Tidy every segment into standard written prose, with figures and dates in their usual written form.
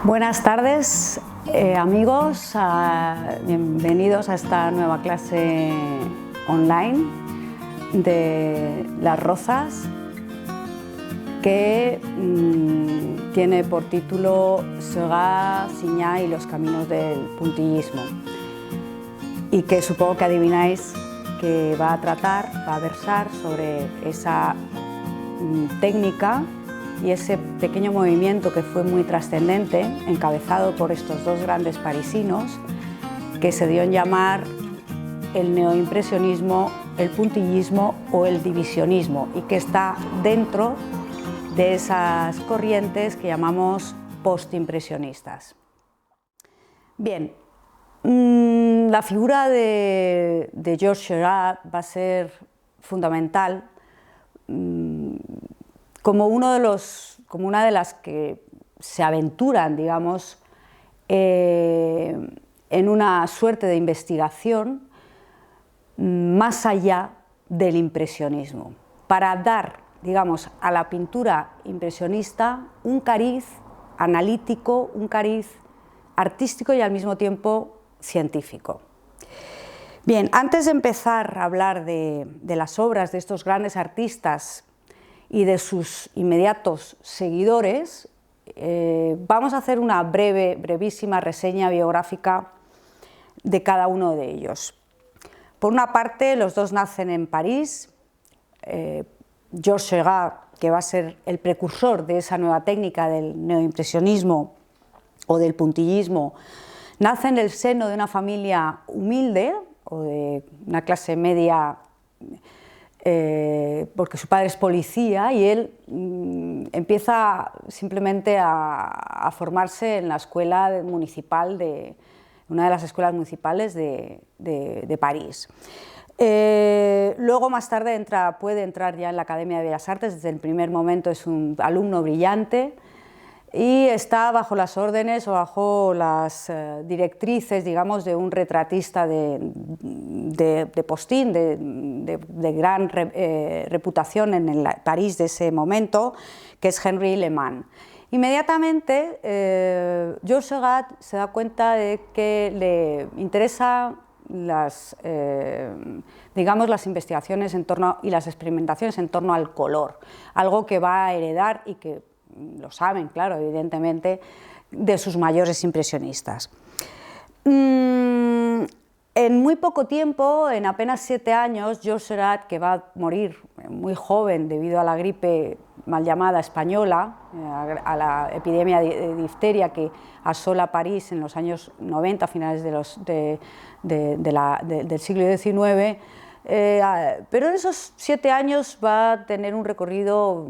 Buenas tardes, amigos, bienvenidos a esta nueva clase online de Las Rozas, que tiene por título Seurat, Signac y los caminos del puntillismo, y que supongo que adivináis que va a versar sobre esa técnica y ese pequeño movimiento que fue muy trascendente, encabezado por estos dos grandes parisinos, que se dio en llamar el neoimpresionismo, el puntillismo o el divisionismo, y que está dentro de esas corrientes que llamamos postimpresionistas. Bien, la figura de Georges Seurat va a ser fundamental como una de las que se aventuran, digamos, en una suerte de investigación más allá del impresionismo, para dar, digamos, a la pintura impresionista un cariz analítico, un cariz artístico y al mismo tiempo científico. Bien, antes de empezar a hablar de las obras de estos grandes artistas y de sus inmediatos seguidores, vamos a hacer una brevísima reseña biográfica de cada uno de ellos. Por una parte, los dos nacen en París. Georges Seurat, que va a ser el precursor de esa nueva técnica del neoimpresionismo o del puntillismo, nace en el seno de una familia humilde o de una clase media, porque su padre es policía, y él empieza simplemente a formarse en la escuela municipal, una de las escuelas municipales de París. Luego, más tarde, puede entrar ya en la Academia de Bellas Artes. Desde el primer momento es un alumno brillante y está bajo las órdenes o bajo las directrices, digamos, de un retratista de postín, de gran reputación en el París de ese momento, que es Henri Lehmann. Inmediatamente, Georges Seurat se da cuenta de que le interesa digamos, las investigaciones y las experimentaciones en torno al color, algo que va a heredar, y que lo saben, claro, evidentemente, de sus mayores impresionistas. En muy poco tiempo, en apenas 7 años, Georges Seurat, que va a morir muy joven debido a la gripe mal llamada española, a la epidemia de difteria que asola París en los años 90, a finales del siglo XIX, pero en esos 7 años va a tener un recorrido,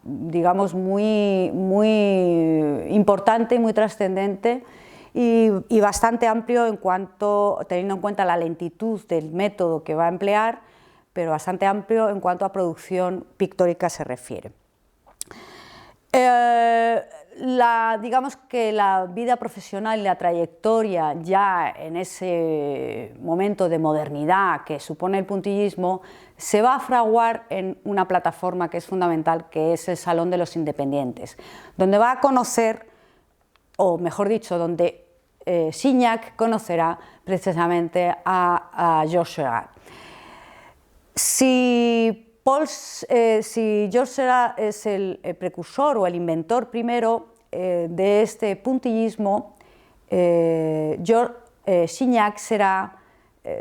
digamos, muy importante y muy trascendente, y bastante amplio teniendo en cuenta la lentitud del método que va a emplear, pero bastante amplio en cuanto a producción pictórica se refiere. Digamos que la vida profesional y la trayectoria ya en ese momento de modernidad que supone el puntillismo se va a fraguar en una plataforma que es fundamental, que es el Salón de los Independientes, donde va a conocer, o mejor dicho, donde Signac conocerá precisamente a Georges Seurat. Si Georges Seurat es el precursor o el inventor primero de este puntillismo, Signac será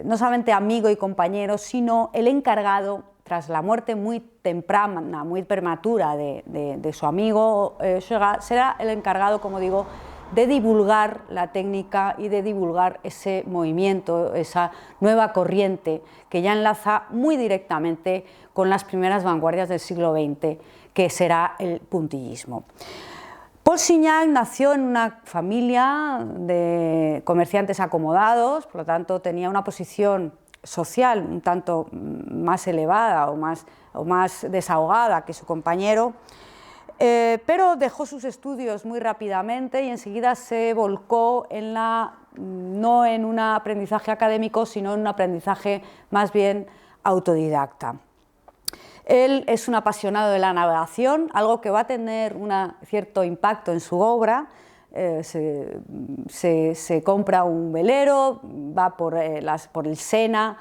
no solamente amigo y compañero, sino el encargado, tras la muerte muy temprana, muy prematura de su amigo Seurat, será el encargado, como digo, de divulgar la técnica y de divulgar ese movimiento, esa nueva corriente que ya enlaza muy directamente con las primeras vanguardias del siglo XX, que será el puntillismo. Paul Signac nació en una familia de comerciantes acomodados, por lo tanto tenía una posición social un tanto más elevada o más desahogada que su compañero, pero dejó sus estudios muy rápidamente y enseguida se volcó no en un aprendizaje académico, sino en un aprendizaje más bien autodidacta. Él es un apasionado de la navegación, algo que va a tener un cierto impacto en su obra. Se compra un velero, va por el Sena,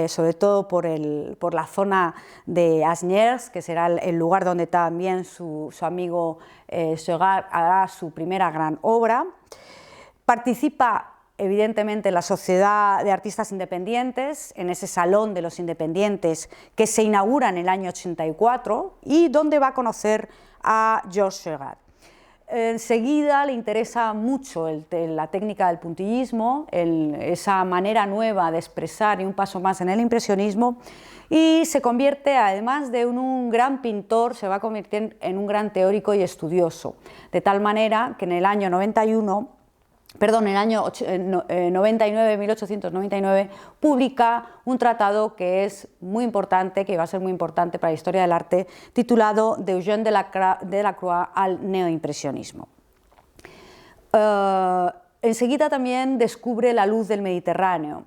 sobre todo por la zona de Asnières, que será el lugar donde también su amigo Seurat hará su primera gran obra. Participa evidentemente en la Sociedad de Artistas Independientes, en ese Salón de los Independientes que se inaugura en el año 84 y donde va a conocer a Georges Seurat. Enseguida le interesa mucho la técnica del puntillismo, esa manera nueva de expresar y un paso más en el impresionismo, y se convierte, además de un gran pintor, se va a convertir en un gran teórico y estudioso, de tal manera que en el año 99, 1899, publica un tratado que es muy importante, que va a ser muy importante para la historia del arte, titulado De Eugène Delacroix al neoimpresionismo. Enseguida también descubre la luz del Mediterráneo.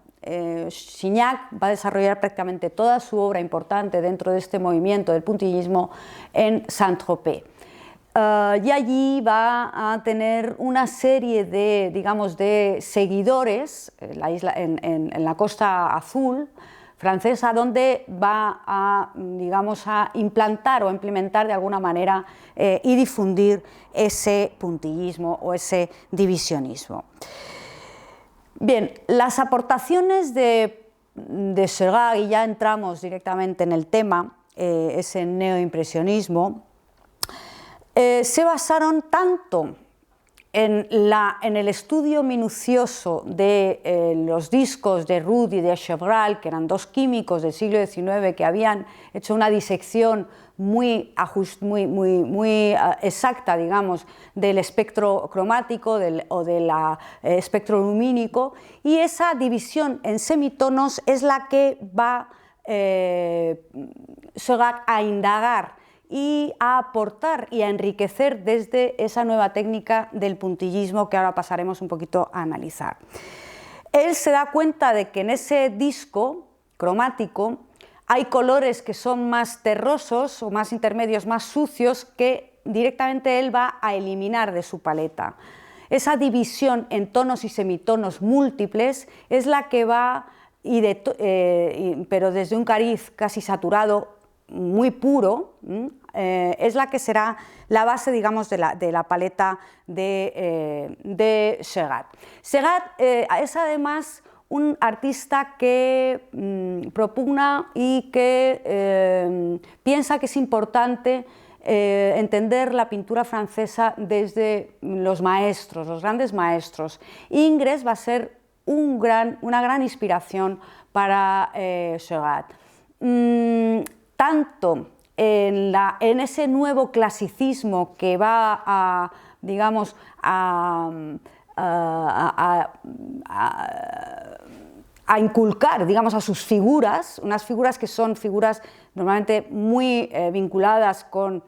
Signac va a desarrollar prácticamente toda su obra importante dentro de este movimiento del puntillismo en Saint-Tropez. Y allí va a tener una serie de, digamos, de seguidores en la Costa Azul francesa, donde va a, digamos, a implantar o implementar de alguna manera y difundir ese puntillismo o ese divisionismo. Bien, las aportaciones de Seurat, y ya entramos directamente en el tema, ese neoimpresionismo, se basaron tanto en el estudio minucioso de los discos de Rood y de Chevral, que eran dos químicos del siglo XIX que habían hecho una disección muy exacta, digamos, del espectro cromático o del espectro lumínico, y esa división en semitonos es la que va Seurat a indagar y a aportar y a enriquecer desde esa nueva técnica del puntillismo que ahora pasaremos un poquito a analizar. Él se da cuenta de que en ese disco cromático hay colores que son más terrosos o más intermedios, más sucios, que directamente él va a eliminar de su paleta. Esa división en tonos y semitonos múltiples es la que va, pero desde un cariz casi saturado, muy puro, es la que será la base, digamos, de la paleta de Seurat. Seurat es además un artista que propugna y que piensa que es importante entender la pintura francesa desde los maestros, los grandes maestros. Ingres va a ser una gran inspiración para Seurat. Tanto en ese nuevo clasicismo que va a, digamos, a inculcar, digamos, a sus figuras, unas figuras que son figuras normalmente muy vinculadas con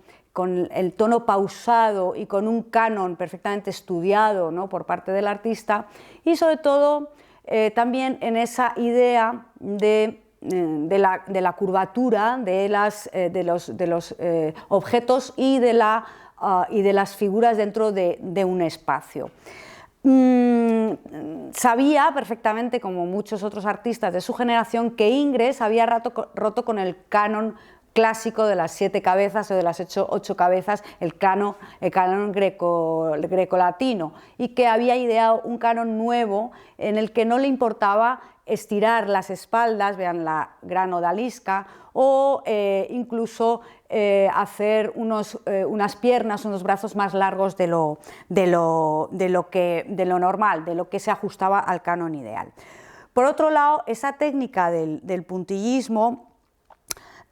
el tono pausado y con un canon perfectamente estudiado, ¿no?, por parte del artista, y sobre todo también en esa idea de la curvatura de los objetos y de las figuras dentro de un espacio. Sabía perfectamente, como muchos otros artistas de su generación, que Ingres había roto con el canon clásico de las 7 cabezas o de las 8 cabezas, el canon grecolatino, y que había ideado un canon nuevo en el que no le importaba estirar las espaldas, vean la gran odalisca, o incluso hacer unas piernas, unos brazos más largos de lo normal, de lo que se ajustaba al canon ideal. Por otro lado, esa técnica del puntillismo,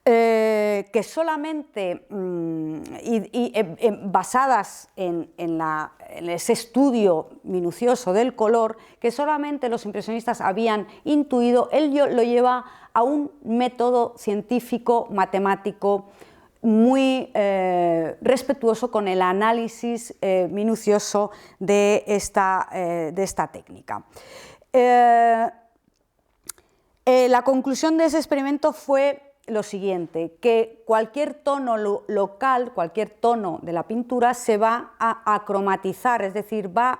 que solamente basadas en ese estudio minucioso del color, que solamente los impresionistas habían intuido, él lo lleva a un método científico, matemático, muy respetuoso con el análisis minucioso de esta técnica. La conclusión de ese experimento fue lo siguiente, que cualquier tono local, cualquier tono de la pintura se va a acromatizar, es decir, va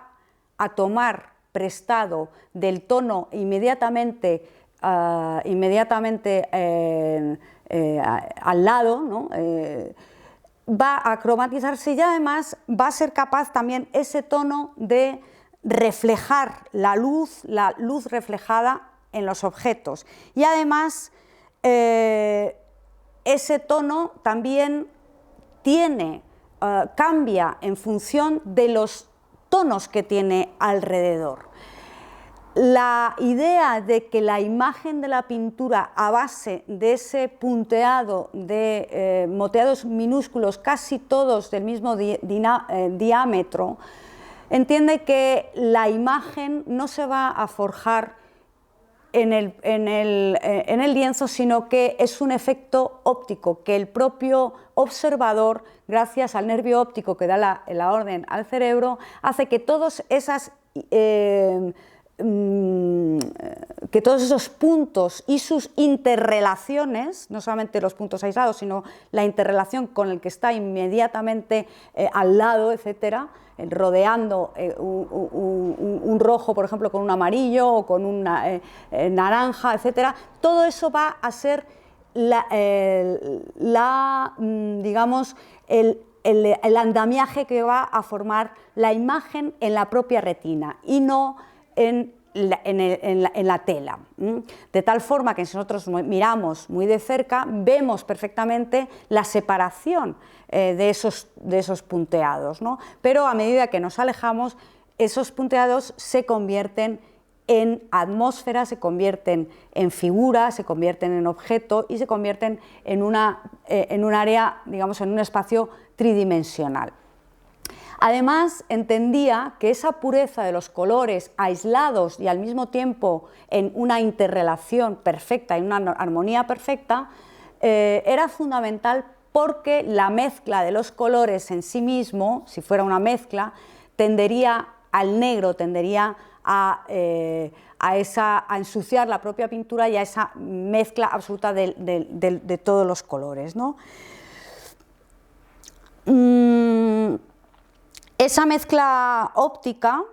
a tomar prestado del tono inmediatamente al lado, ¿no? Va a cromatizarse y además va a ser capaz también ese tono de reflejar la luz reflejada en los objetos. Y además ese tono también cambia en función de los tonos que tiene alrededor. La idea de que la imagen de la pintura a base de ese punteado de moteados minúsculos, casi todos del mismo diámetro, entiende que la imagen no se va a forjar en el lienzo, sino que es un efecto óptico, que el propio observador, gracias al nervio óptico que da la orden al cerebro, hace que todos esos puntos y sus interrelaciones, no solamente los puntos aislados, sino la interrelación con el que está inmediatamente al lado, etcétera, rodeando un rojo, por ejemplo, con un amarillo o con una naranja, etcétera, todo eso va a ser digamos, el andamiaje que va a formar la imagen en la propia retina y no en la tela, de tal forma que si nosotros miramos muy de cerca vemos perfectamente la separación de esos punteados, ¿no? Pero a medida que nos alejamos, esos punteados se convierten en atmósfera, se convierten en figuras, se convierten en objeto y se convierten en un área, digamos, en un espacio tridimensional. Además, entendía que esa pureza de los colores aislados y al mismo tiempo en una interrelación perfecta, en una armonía perfecta, era fundamental porque la mezcla de los colores en sí mismo, si fuera una mezcla, tendería al negro, tendería a ensuciar la propia pintura y a esa mezcla absoluta de todos los colores, ¿no? Esa mezcla óptica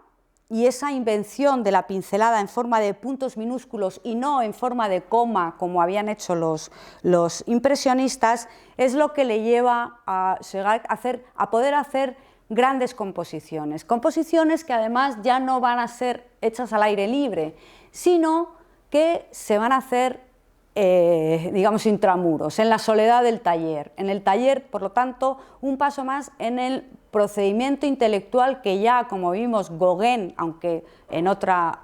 y esa invención de la pincelada en forma de puntos minúsculos y no en forma de coma como habían hecho los impresionistas es lo que le lleva a poder hacer grandes composiciones que además ya no van a ser hechas al aire libre, sino que se van a hacer digamos intramuros, en la soledad del taller. En el taller, por lo tanto, un paso más en el procedimiento intelectual que ya, como vimos, Gauguin, aunque en otra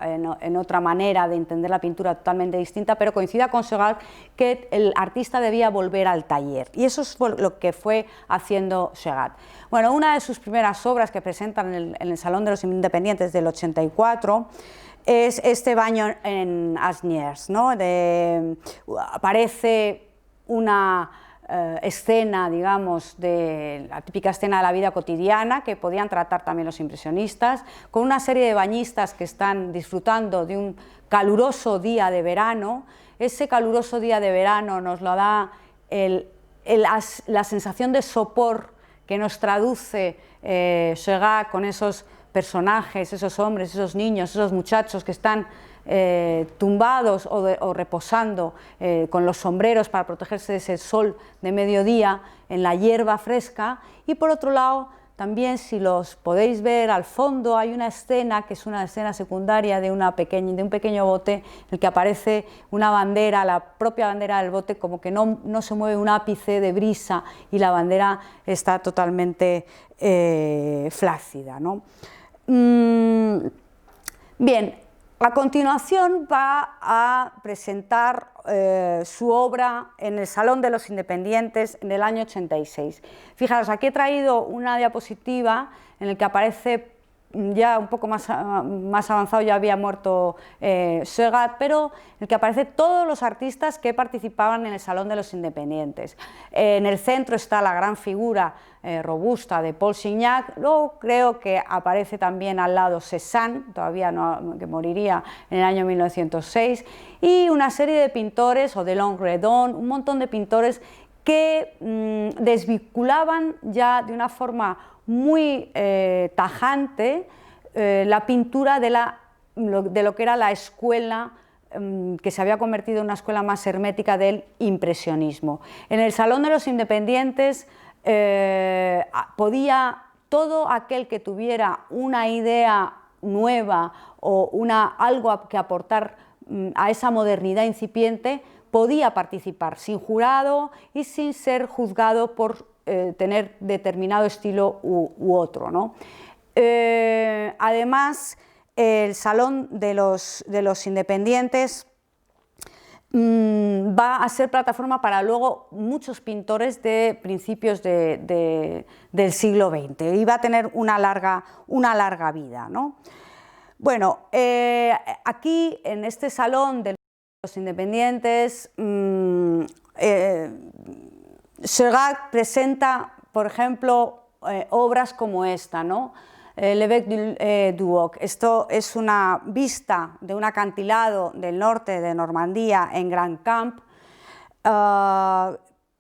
manera de entender la pintura totalmente distinta, pero coincida con Chagall, que el artista debía volver al taller. Y eso es lo que fue haciendo Chagall. Bueno, una de sus primeras obras que presentan en el Salón de los Independientes del 84 es este baño en Asnières, ¿no? Aparece una escena, digamos, de la típica escena de la vida cotidiana que podían tratar también los impresionistas, con una serie de bañistas que están disfrutando de un caluroso día de verano. Ese caluroso día de verano nos lo da la sensación de sopor que nos traduce Chagall con esos personajes, esos hombres, esos niños, esos muchachos que están tumbados o reposando con los sombreros para protegerse de ese sol de mediodía en la hierba fresca. Y por otro lado, también, si los podéis ver al fondo, hay una escena que es una escena secundaria de un pequeño bote en el que aparece una bandera, la propia bandera del bote, como que no se mueve un ápice de brisa y la bandera está totalmente flácida, ¿no? Bien, a continuación va a presentar su obra en el Salón de los Independientes en el año 86. Fijaros, aquí he traído una diapositiva en la que aparece ya un poco más avanzado, ya había muerto Seurat, pero en el que aparecen todos los artistas que participaban en el Salón de los Independientes. En el centro está la gran figura robusta de Paul Signac, luego creo que aparece también al lado Cézanne, todavía no, que moriría en el año 1906, y una serie de pintores, Odilon Redon, un montón de pintores que desvinculaban ya de una forma muy tajante la pintura de lo que era la escuela que se había convertido en una escuela más hermética del impresionismo. En el Salón de los Independientes podía todo aquel que tuviera una idea nueva o algo que aportar a esa modernidad incipiente, podía participar sin jurado y sin ser juzgado por tener determinado estilo u otro, ¿no? Además, el Salón de los Independientes va a ser plataforma para luego muchos pintores de principios del siglo XX y va a tener una larga vida, ¿no? Bueno, aquí en este Salón de los Independientes, Seurat presenta, por ejemplo, obras como esta, ¿no? L'Évêque du Hoc. Esto es una vista de un acantilado del norte de Normandía en Grand Camp,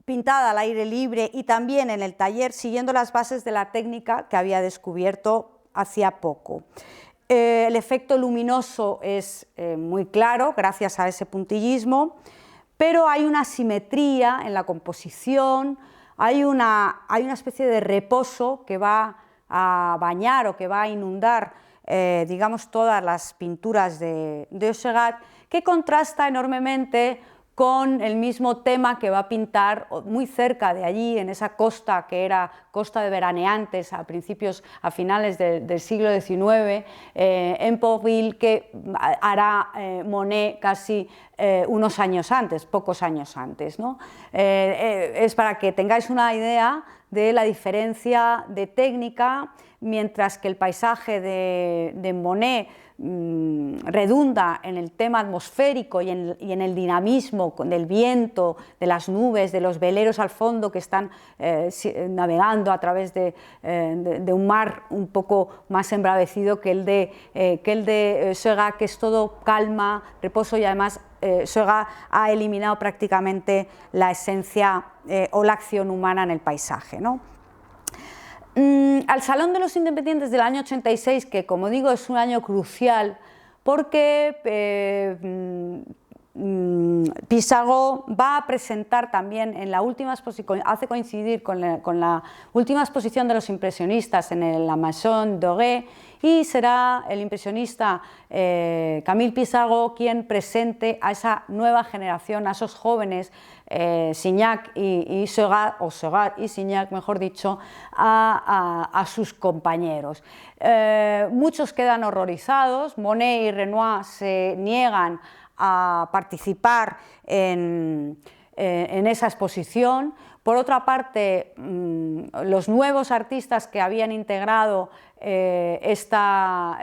pintada al aire libre y también en el taller, siguiendo las bases de la técnica que había descubierto hacía poco. El efecto luminoso es muy claro gracias a ese puntillismo, pero hay una simetría en la composición, hay una especie de reposo que va a bañar o que va a inundar, digamos, todas las pinturas de Seurat, que contrasta enormemente con el mismo tema que va a pintar muy cerca de allí, en esa costa que era costa de veraneantes a finales del siglo XIX, en Pourville, que hará Monet casi unos años antes, pocos años antes, ¿no? Es para que tengáis una idea de la diferencia de técnica, mientras que el paisaje de Monet redunda en el tema atmosférico y en el dinamismo del viento, de las nubes, de los veleros al fondo que están navegando a través de un mar un poco más embravecido que el de Seurat, que es todo calma, reposo, y además Seurat ha eliminado prácticamente la esencia o la acción humana en el paisaje, ¿no? Al Salón de los Independientes del año 86, que como digo es un año crucial porque Pissarro va a presentar también en la última exposición, hace coincidir con la última exposición de los impresionistas en la Maison Doré, y será el impresionista Camille Pissarro quien presente a esa nueva generación, a esos jóvenes, Signac y Seurat, o Seurat y Signac, mejor dicho, a sus compañeros. Muchos quedan horrorizados, Monet y Renoir se niegan a participar en esa exposición. Por otra parte, los nuevos artistas que habían integrado esta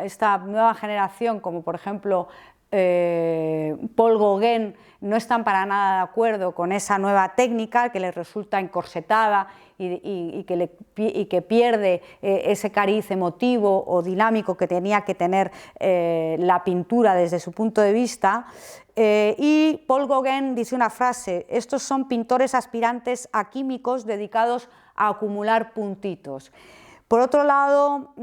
nueva generación, como por ejemplo Paul Gauguin, no están para nada de acuerdo con esa nueva técnica que les resulta encorsetada y que pierde ese cariz emotivo o dinámico que tenía que tener la pintura desde su punto de vista. Y Paul Gauguin dice una frase: estos son pintores aspirantes a químicos dedicados a acumular puntitos. Por otro lado,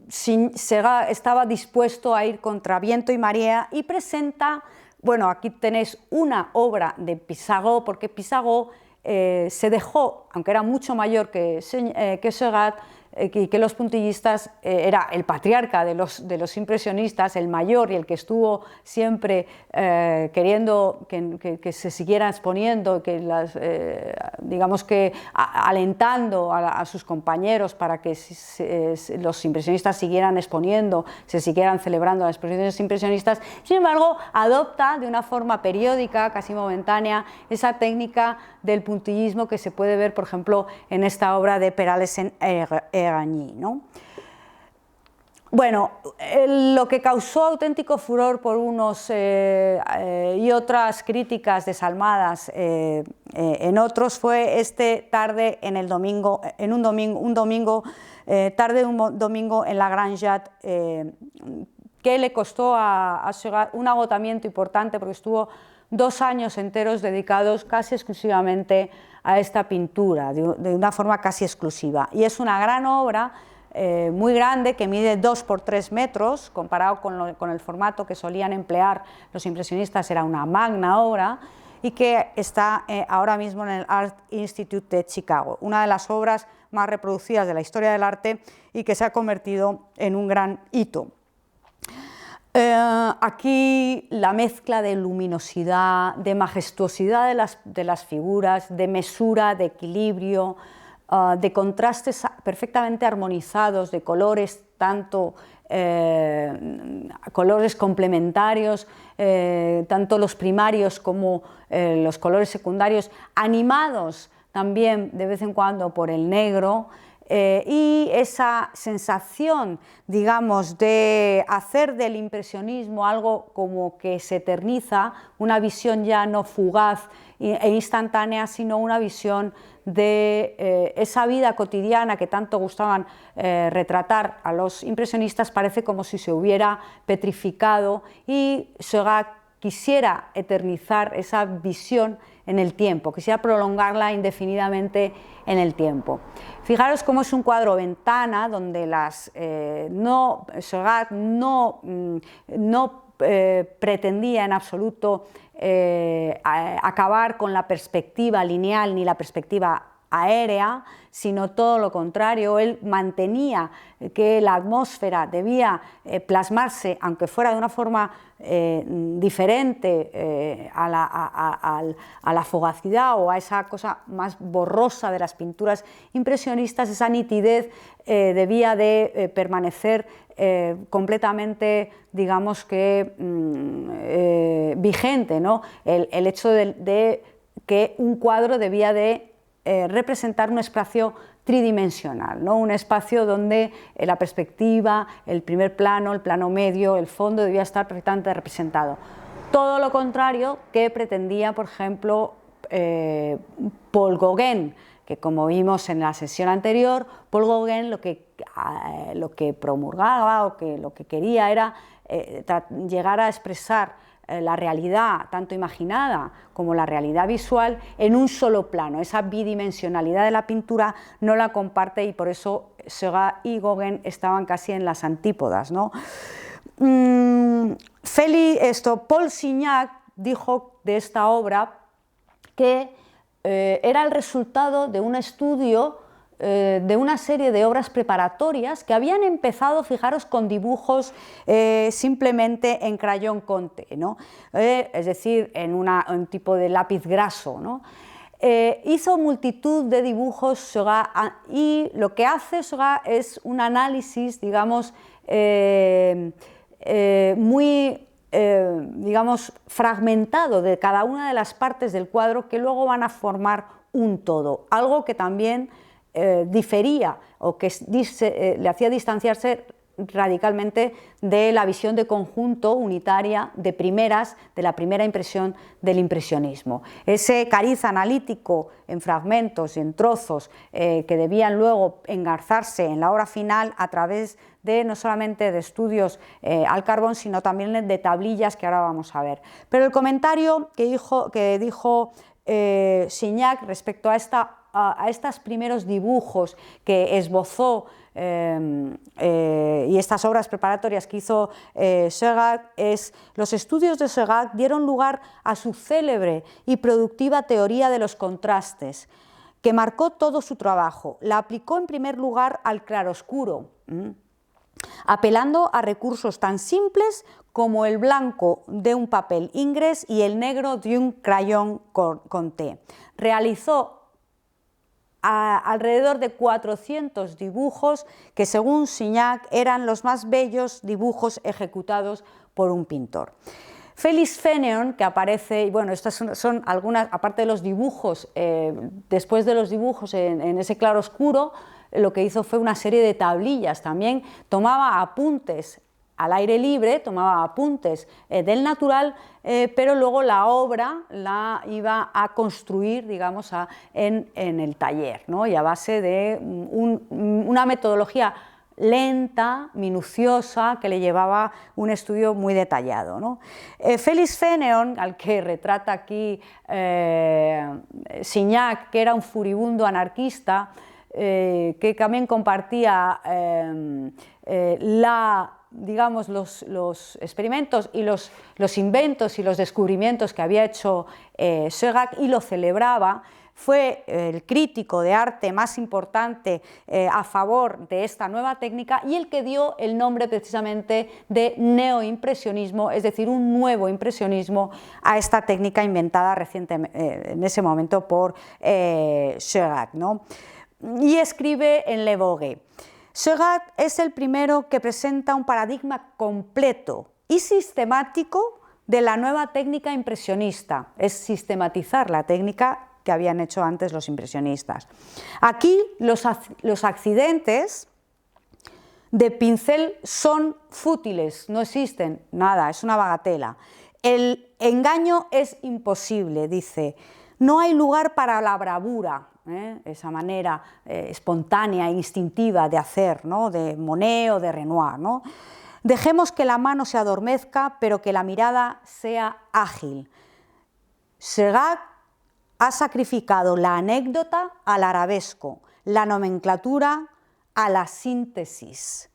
Seurat estaba dispuesto a ir contra viento y marea y presenta, bueno, aquí tenéis una obra de Pissarro, porque Pissarro se dejó, aunque era mucho mayor que Seurat, y que los puntillistas era el patriarca de los impresionistas, el mayor y el que estuvo siempre queriendo que se siguiera exponiendo, digamos que alentando a sus compañeros para que los impresionistas siguieran exponiendo, se siguieran celebrando las exposiciones impresionistas. Sin embargo, adopta de una forma periódica, casi momentánea, esa técnica del puntillismo que se puede ver, por ejemplo, en esta obra de Perales en Eragny, ¿no? Bueno, lo que causó auténtico furor por unos y otras críticas desalmadas en otros fue tarde en el domingo, un domingo en la Grande Jatte, que le costó a Seurat un agotamiento importante porque estuvo 2 años enteros dedicados casi exclusivamente a esta pintura, de una forma casi exclusiva. Y es una gran obra, muy grande, que mide 2 por 3 metros, comparado con el formato que solían emplear los impresionistas, era una magna obra, y que está ahora mismo en el Art Institute de Chicago, una de las obras más reproducidas de la historia del arte y que se ha convertido en un gran hito. Aquí la mezcla de luminosidad, de majestuosidad de las figuras, de mesura, de equilibrio, de contrastes perfectamente armonizados, de colores, tanto colores complementarios, tanto los primarios como los colores secundarios, animados también de vez en cuando por el negro, y esa sensación, digamos, de hacer del impresionismo algo como que se eterniza, una visión ya no fugaz e instantánea, sino una visión de esa vida cotidiana que tanto gustaban retratar a los impresionistas, parece como si se hubiera petrificado, y Seurat quisiera eternizar esa visión en el tiempo, quisiera prolongarla indefinidamente en el tiempo. Fijaros cómo es un cuadro ventana donde Seurat no pretendía en absoluto acabar con la perspectiva lineal ni la perspectiva aérea, sino todo lo contrario. Él mantenía que la atmósfera debía plasmarse, aunque fuera de una forma diferente a la fugacidad o a esa cosa más borrosa de las pinturas impresionistas. Esa nitidez debía de permanecer completamente, digamos que vigente, ¿no? El hecho de que un cuadro debía de representar un espacio tridimensional, ¿no? Un espacio donde la perspectiva, el primer plano, el plano medio, el fondo debía estar perfectamente representado. Todo lo contrario que pretendía, por ejemplo, Paul Gauguin, que como vimos en la sesión anterior, Paul Gauguin lo que promulgaba o lo que quería era llegar a expresar la realidad, tanto imaginada como la realidad visual, en un solo plano. Esa bidimensionalidad de la pintura no la comparte, y por eso Seurat y Gauguin estaban casi en las antípodas, ¿no? Paul Signac dijo de esta obra que era el resultado de un estudio de una serie de obras preparatorias que habían empezado, fijaros, con dibujos simplemente en crayón conte, ¿no? Es decir, en un tipo de lápiz graso, ¿no? Hizo multitud de dibujos Seurat, y lo que hace Seurat es un análisis, digamos, muy digamos, fragmentado de cada una de las partes del cuadro, que luego van a formar un todo, algo que también difería o que le hacía distanciarse radicalmente de la visión de conjunto unitaria de la primera impresión del impresionismo. Ese cariz analítico en fragmentos y en trozos que debían luego engarzarse en la obra final a través de no solamente de estudios al carbón, sino también de tablillas que ahora vamos a ver. Pero el comentario que dijo Signac respecto a estos primeros dibujos que esbozó y estas obras preparatorias que hizo Seurat es: los estudios de Seurat dieron lugar a su célebre y productiva teoría de los contrastes, que marcó todo su trabajo. La aplicó en primer lugar al claroscuro, apelando a recursos tan simples como el blanco de un papel ingrés y el negro de un crayón Conté. Realizó alrededor de 400 dibujos que, según Signac, eran los más bellos dibujos ejecutados por un pintor. Félix Fénéon, que aparece, y bueno, estas son algunas, aparte de los dibujos, después de los dibujos en ese claroscuro, lo que hizo fue una serie de tablillas también, tomaba apuntes al aire libre, tomaba apuntes del natural, pero luego la obra la iba a construir, digamos, en el taller, ¿no? Y a base de una metodología lenta, minuciosa, que le llevaba un estudio muy detallado, ¿no? Félix Fénéon, al que retrata aquí Signac, que era un furibundo anarquista, que también compartía digamos, los experimentos y los inventos y los descubrimientos que había hecho Seurat, y lo celebraba. Fue el crítico de arte más importante a favor de esta nueva técnica y el que dio el nombre precisamente de neoimpresionismo, es decir, un nuevo impresionismo a esta técnica inventada recientemente, en ese momento, por Seurat, ¿no? Y escribe en Le Vogue: Seurat es el primero que presenta un paradigma completo y sistemático de la nueva técnica impresionista, es sistematizar la técnica que habían hecho antes los impresionistas. Aquí los accidentes de pincel son fútiles, no existen, nada, es una bagatela. El engaño es imposible, dice, no hay lugar para la bravura, esa manera espontánea e instintiva de hacer, ¿no? De Monet o de Renoir, ¿no? Dejemos que la mano se adormezca, pero que la mirada sea ágil. Seurat ha sacrificado la anécdota al arabesco, la nomenclatura a la síntesis,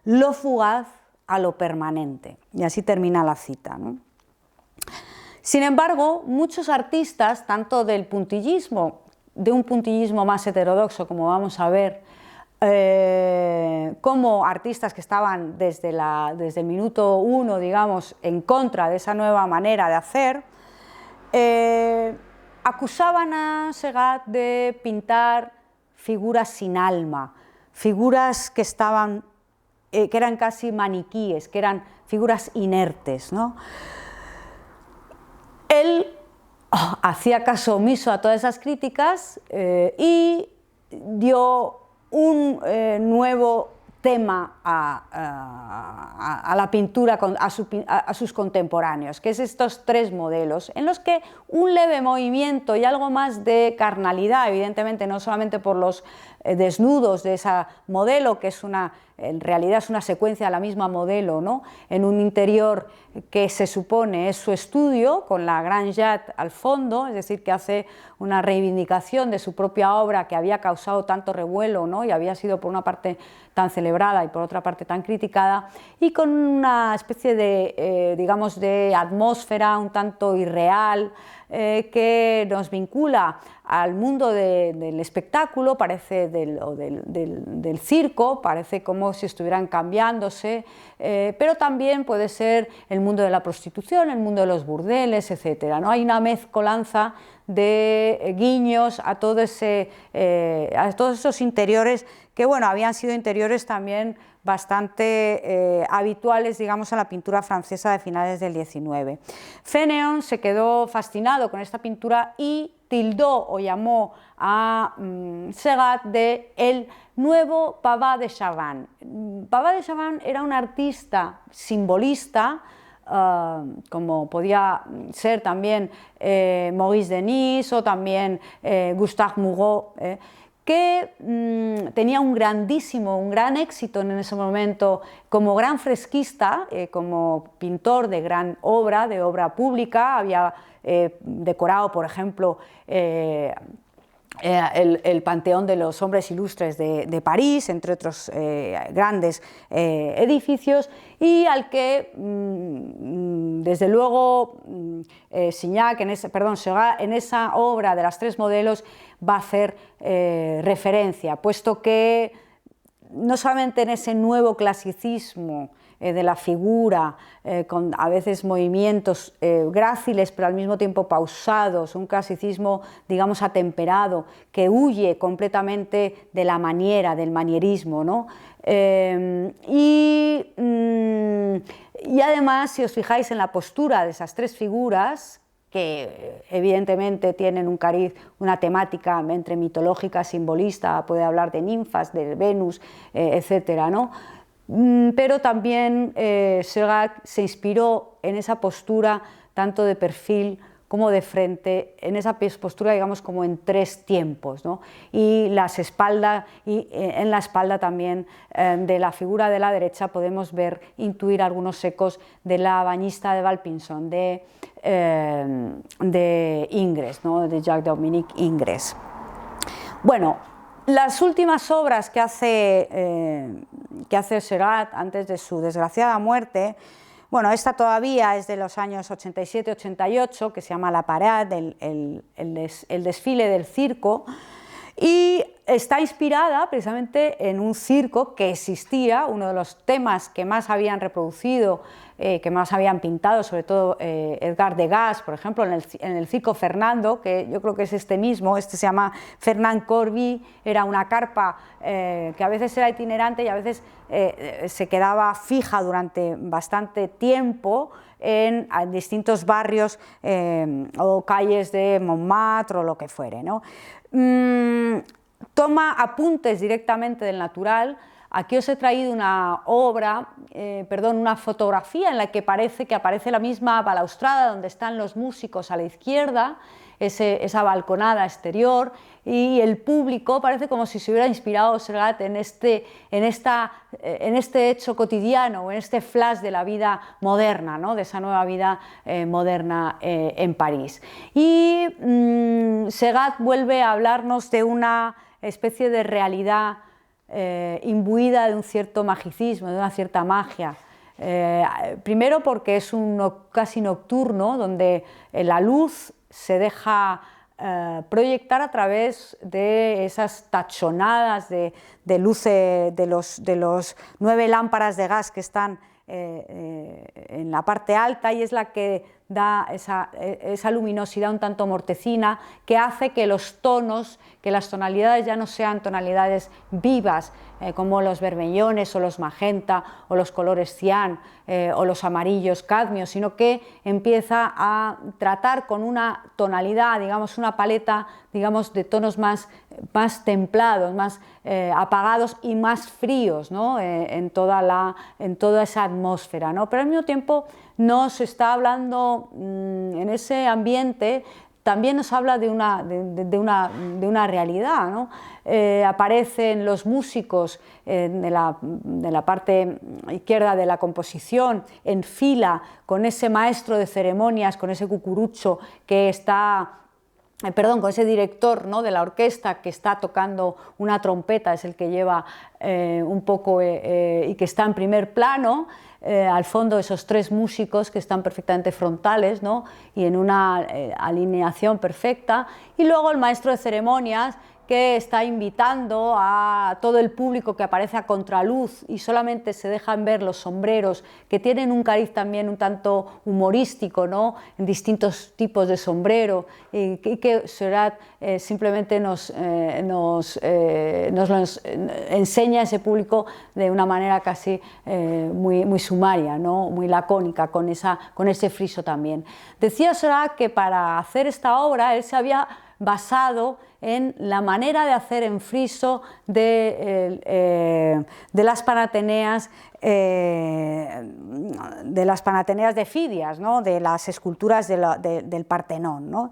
lo fugaz a lo permanente. Y así termina la cita, ¿no? Sin embargo, muchos artistas, tanto del puntillismo, de un puntillismo más heterodoxo, como vamos a ver, como artistas que estaban desde el minuto uno, digamos, en contra de esa nueva manera de hacer, acusaban a Seurat de pintar figuras sin alma, figuras que eran casi maniquíes, que eran figuras inertes, ¿no? Él hacía caso omiso a todas esas críticas y dio un nuevo tema a la pintura, a sus contemporáneos, que es estos tres modelos, en los que un leve movimiento y algo más de carnalidad, evidentemente no solamente por los desnudos de esa modelo, que es en realidad es una secuencia de la misma modelo, ¿no? En un interior que se supone es su estudio, con la Grande Jatte al fondo, es decir, que hace una reivindicación de su propia obra que había causado tanto revuelo, ¿no? Y había sido por una parte tan celebrada y por otra parte tan criticada, y con una especie de, digamos, de atmósfera un tanto irreal, que nos vincula al mundo del espectáculo, parece del circo, parece como si estuvieran cambiándose, pero también puede ser el mundo de la prostitución, el mundo de los burdeles, etc., ¿no? Hay una mezcolanza de guiños a todos esos interiores que, bueno, habían sido interiores también bastante habituales, digamos, en la pintura francesa de finales del XIX. Fénéon se quedó fascinado con esta pintura y tildó o llamó a Seurat de el nuevo Pavard de Chavannes. Pavard de Chavannes era un artista simbolista, como podía ser también Maurice Denis o también Gustave Moreau, que tenía un gran éxito en ese momento como gran fresquista, como pintor de gran obra, de obra pública. Había decorado, por ejemplo, el panteón de los hombres ilustres de París, entre otros grandes edificios, y al que, desde luego, Signac, Seurat, en esa obra de las tres modelos, va a hacer referencia, puesto que no solamente en ese nuevo clasicismo de la figura, con a veces movimientos gráciles pero al mismo tiempo pausados, un clasicismo, digamos, atemperado, que huye completamente de la maniera, del manierismo, ¿no? Y además, si os fijáis en la postura de esas tres figuras, que evidentemente tienen un cariz, una temática entre mitológica, simbolista, puede hablar de ninfas, de Venus, etcétera, ¿no? Pero también Seurat se inspiró en esa postura tanto de perfil como de frente, en esa postura, digamos, como en tres tiempos, ¿no? Y en la espalda también de la figura de la derecha podemos intuir algunos ecos de la bañista de Vaucluse, de Ingres, ¿no? De Jacques-Dominique Ingres. Bueno, las últimas obras que hace Seurat antes de su desgraciada muerte, bueno, esta todavía es de los años 87-88, que se llama La Parade, el desfile del circo, y está inspirada precisamente en un circo que existía. Uno de los temas que más habían reproducido, que más habían pintado, sobre todo Edgar Degas, por ejemplo, en el circo Fernando, que yo creo que es este mismo, este se llama Fernand Corby, era una carpa que a veces era itinerante y a veces se quedaba fija durante bastante tiempo en distintos barrios o calles de Montmartre o lo que fuere, ¿no? Toma apuntes directamente del natural. Aquí os he traído una una fotografía en la que aparece la misma balaustrada donde están los músicos a la izquierda, esa balconada exterior, y el público parece como si se hubiera inspirado Seurat en este hecho cotidiano, en este flash de la vida moderna, ¿no? De esa nueva vida moderna en París. Y Seurat vuelve a hablarnos de una especie de realidad imbuida de un cierto magicismo, de una cierta magia. Primero porque es casi nocturno, donde la luz se deja proyectar a través de esas tachonadas de luz de los 9 lámparas de gas que están en la parte alta, y es la que da esa luminosidad un tanto mortecina que hace que las tonalidades ya no sean tonalidades vivas como los bermellones o los magenta o los colores cian o los amarillos cadmios, sino que empieza a tratar con una tonalidad, digamos, una paleta, digamos, de tonos más templados, más apagados y más fríos, ¿no? en toda esa atmósfera, ¿no? Pero al mismo tiempo nos está hablando en ese ambiente, también nos habla de una realidad, ¿no? Aparecen los músicos de la parte izquierda de la composición en fila con ese maestro de ceremonias, con ese cucurucho que está... con ese director, ¿no? de la orquesta que está tocando una trompeta, es el que lleva un poco y que está en primer plano, al fondo esos tres músicos que están perfectamente frontales, ¿no? y en una alineación perfecta, y luego el maestro de ceremonias que está invitando a todo el público que aparece a contraluz y solamente se dejan ver los sombreros, que tienen un cariz también un tanto humorístico, ¿no? en distintos tipos de sombrero, y que Seurat simplemente nos enseña a ese público de una manera casi muy sumaria, ¿no? muy lacónica, con ese friso también. Decía Seurat que para hacer esta obra él se había basado en la manera de hacer en friso de las Panateneas de Fidias, ¿no? de las esculturas del Partenón, ¿no?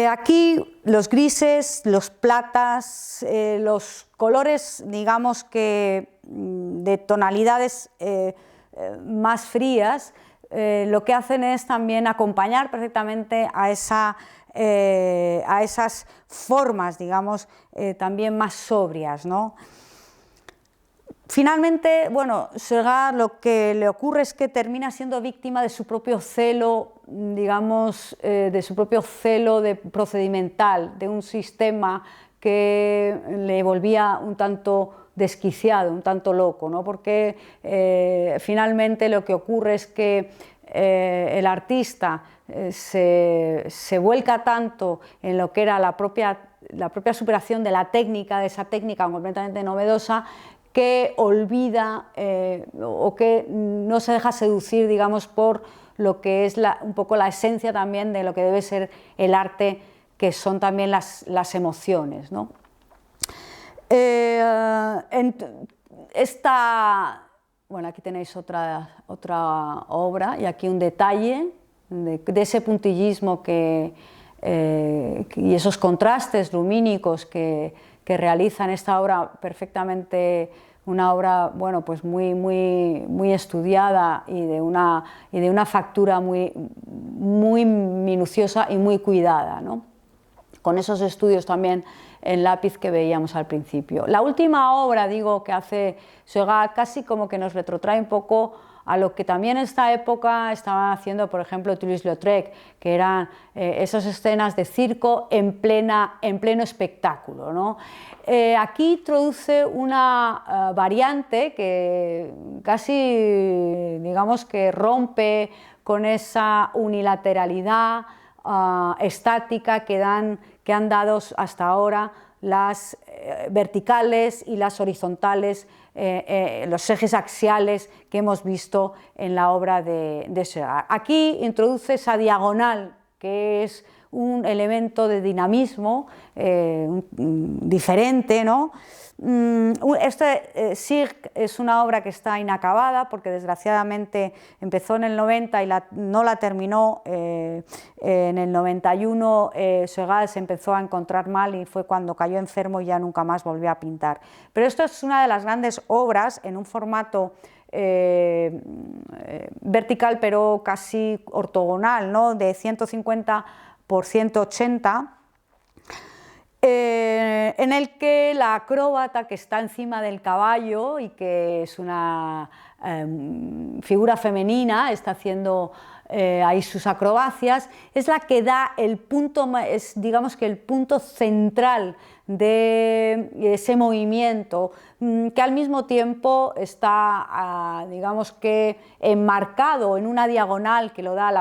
Aquí los grises, los platas, los colores, digamos que de tonalidades más frías, lo que hacen es también acompañar perfectamente a esas formas, digamos, también más sobrias, ¿no? Finalmente, bueno, Degas lo que le ocurre es que termina siendo víctima de su propio celo, digamos, de su propio celo procedimental, de un sistema que le volvía un tanto desquiciado, un tanto loco, ¿no? Porque finalmente lo que ocurre es que el artista se vuelca tanto en lo que era la propia superación de la técnica, de esa técnica completamente novedosa, que olvida o que no se deja seducir, digamos, por lo que es un poco la esencia también de lo que debe ser el arte, que son también las emociones, ¿no? Bueno, aquí tenéis otra obra y aquí un detalle de ese puntillismo y esos contrastes lumínicos que realizan esta obra perfectamente, una obra, bueno, pues muy estudiada y de una factura muy minuciosa y muy cuidada, ¿no? Con esos estudios también en lápiz que veíamos al principio. La última obra, digo, que hace Degas casi como que nos retrotrae un poco a lo que también en esta época estaban haciendo, por ejemplo, Toulouse-Lautrec, que eran esas escenas de circo en pleno espectáculo, ¿no? Aquí introduce una variante que casi, digamos, que rompe con esa unilateralidad estática que han dado hasta ahora las verticales y las horizontales, los ejes axiales que hemos visto en la obra de Degas. Aquí introduce esa diagonal, que es un elemento de dinamismo diferente, ¿no? Cirque es una obra que está inacabada porque desgraciadamente empezó en el 90 y no la terminó. En el 91 Degas se empezó a encontrar mal y fue cuando cayó enfermo y ya nunca más volvió a pintar. Pero esto es una de las grandes obras en un formato vertical pero casi ortogonal, ¿no? De 150 por 180. En el que la acróbata que está encima del caballo y que es una figura femenina, está haciendo ahí sus acrobacias, es la que da el punto, digamos que el punto central de ese movimiento, que al mismo tiempo está, digamos que enmarcado en una diagonal que lo da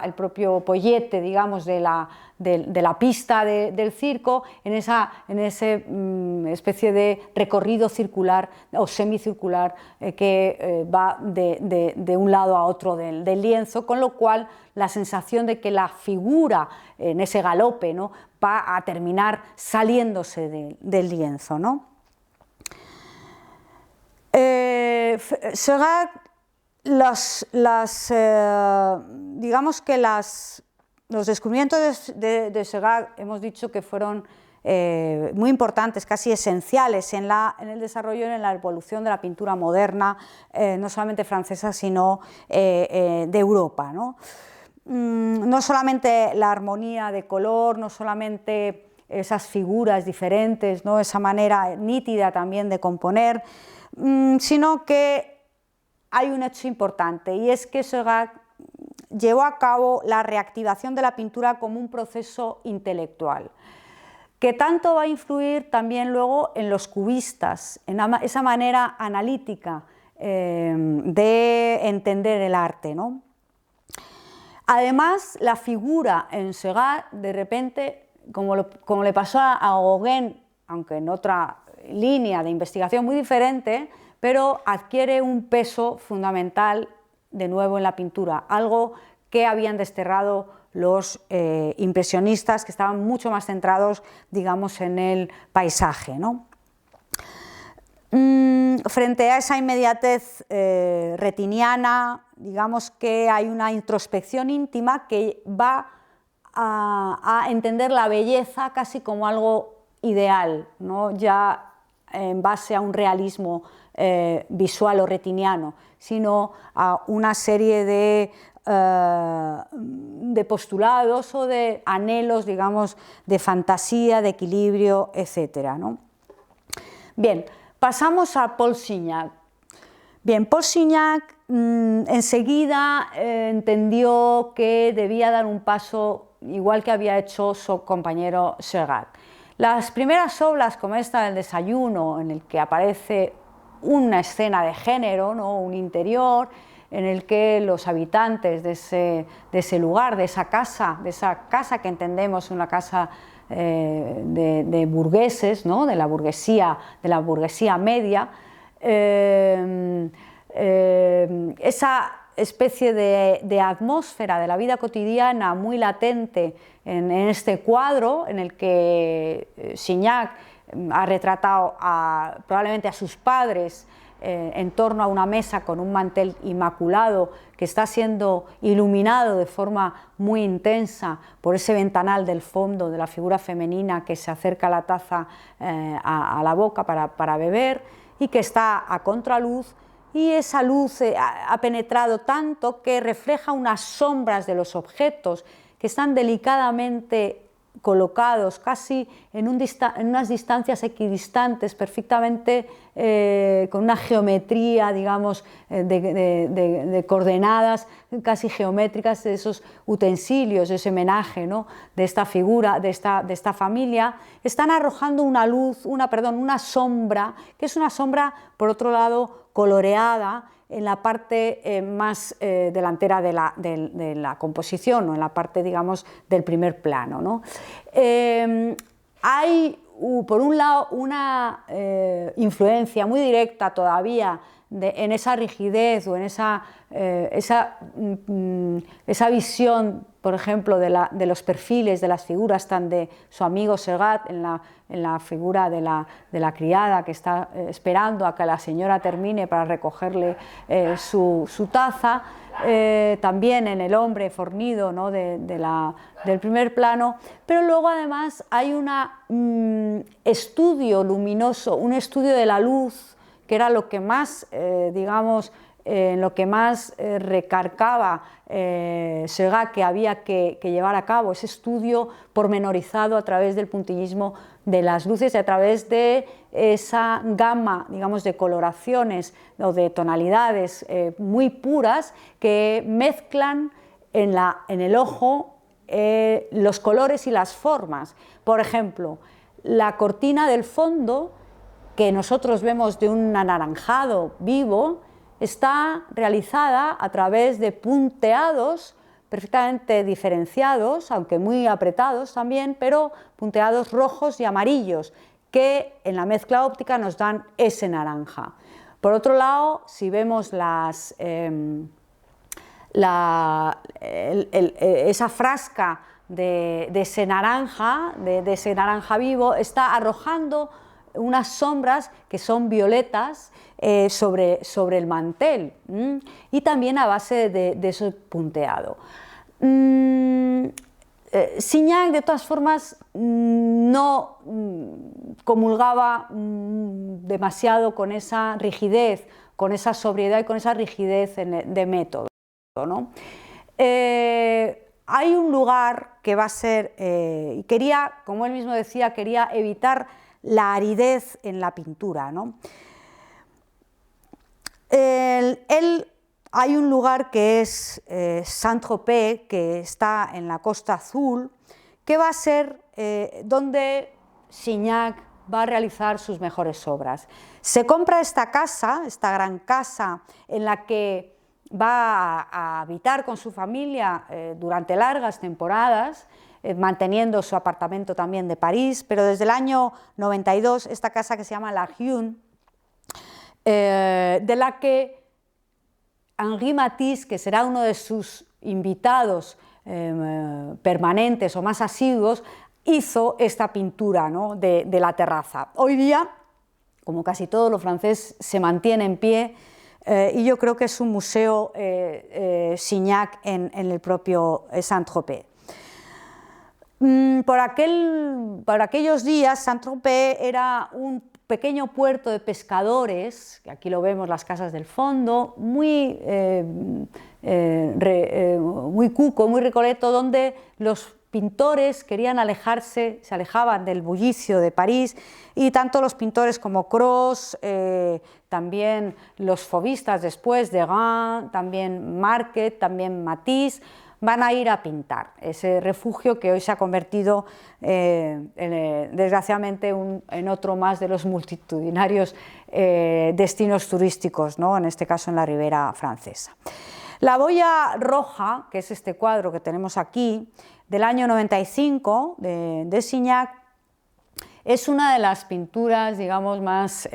el propio pollete, digamos, de la pista del circo, en esa especie de recorrido circular o semicircular que va de un lado a otro del lienzo, con lo cual la sensación de que la figura en ese galope, ¿no?, va a terminar saliéndose del lienzo, ¿no? Degas, digamos que los descubrimientos de Degas hemos dicho que fueron muy importantes, casi esenciales en el desarrollo y en la evolución de la pintura moderna, no solamente francesa, sino de Europa, ¿no? No solamente la armonía de color, no solamente esas figuras diferentes, ¿no?, esa manera nítida también de componer, sino que hay un hecho importante, y es que Degas llevó a cabo la reactivación de la pintura como un proceso intelectual, que tanto va a influir también luego en los cubistas, en esa manera analítica de entender el arte, ¿no? Además, la figura en Degas, de repente, como le pasó a Gauguin, aunque en otra línea de investigación muy diferente, pero adquiere un peso fundamental de nuevo en la pintura, algo que habían desterrado los impresionistas, que estaban mucho más centrados, digamos, en el paisaje, ¿no? Frente a esa inmediatez retiniana, digamos que hay una introspección íntima que va a entender la belleza casi como algo ideal, ¿no?, ya en base a un realismo visual o retiniano, sino a una serie de postulados o de anhelos, digamos, de fantasía, de equilibrio, etc., ¿no? Bien, pasamos a Paul Signac. Bien, Paul Signac enseguida entendió que debía dar un paso igual que había hecho su compañero Serrat. Las primeras obras, como esta del desayuno, en el que aparece una escena de género, ¿no? Un interior, en el que los habitantes de ese lugar, de esa casa que entendemos una casa de burgueses, ¿no? de la burguesía media, esa especie de atmósfera de la vida cotidiana muy latente en este cuadro, en el que Signac ha retratado probablemente a sus padres en torno a una mesa con un mantel inmaculado que está siendo iluminado de forma muy intensa por ese ventanal del fondo de la figura femenina que se acerca la taza a la boca para beber y que está a contraluz, y esa luz ha penetrado tanto que refleja unas sombras de los objetos que están delicadamente colocados casi en unas distancias equidistantes, perfectamente con una geometría, digamos, de coordenadas casi geométricas de esos utensilios, de ese menaje, ¿no? de esta figura, de esta familia, están arrojando una luz, una sombra, que es una sombra, por otro lado, coloreada en la parte más delantera de la composición, o en la parte, digamos, del primer plano, ¿no? Hay, por un lado, una influencia muy directa todavía en esa rigidez o en esa visión, por ejemplo, de los perfiles, de las figuras tan de su amigo Serrat, en la figura de la criada que está esperando a que la señora termine para recogerle su taza, también en el hombre fornido, ¿no? del primer plano, pero luego además hay un estudio luminoso, un estudio de la luz, que era lo que más, digamos, lo que más recargaba Serrat que había que llevar a cabo, ese estudio pormenorizado a través del puntillismo de las luces y a través de esa gama, digamos, de coloraciones o de tonalidades muy puras que mezclan en el ojo los colores y las formas. Por ejemplo, la cortina del fondo, que nosotros vemos de un anaranjado vivo, está realizada a través de punteados perfectamente diferenciados, aunque muy apretados también, pero punteados rojos y amarillos, que en la mezcla óptica nos dan ese naranja. Por otro lado, si vemos esa frasca de ese naranja vivo, está arrojando unas sombras que son violetas sobre el mantel, y también a base de ese punteado. Signac, de todas formas, no comulgaba demasiado con esa rigidez, con esa sobriedad y con esa rigidez de método, ¿no? Hay un lugar que va a ser, y quería, como él mismo decía, quería evitar la aridez en la pintura, ¿no? Hay un lugar que es Saint-Tropez, que está en la Costa Azul, que va a ser donde Signac va a realizar sus mejores obras. Se compra esta casa, esta gran casa, en la que va a habitar con su familia durante largas temporadas, manteniendo su apartamento también de París, pero desde el año 92, esta casa que se llama La Hune, de la que Henri Matisse, que será uno de sus invitados permanentes o más asiduos, hizo esta pintura, ¿no? de la terraza. Hoy día, como casi todo lo francés, se mantiene en pie, y yo creo que es un museo Signac en el propio Saint-Tropez. Por aquellos días, Saint-Tropez era un pequeño puerto de pescadores, que aquí lo vemos, las casas del fondo, muy cuco, muy recoleto, donde los pintores querían alejarse, se alejaban del bullicio de París, y tanto los pintores como Cros, también los fauvistas después, Degas, también Marquet, también Matisse, van a ir a pintar ese refugio que hoy se ha convertido, desgraciadamente, en otro más de los multitudinarios destinos turísticos, ¿no? En este caso en la Ribera Francesa. La boya roja, que es este cuadro que tenemos aquí, del año 95, de Signac, es una de las pinturas, digamos, más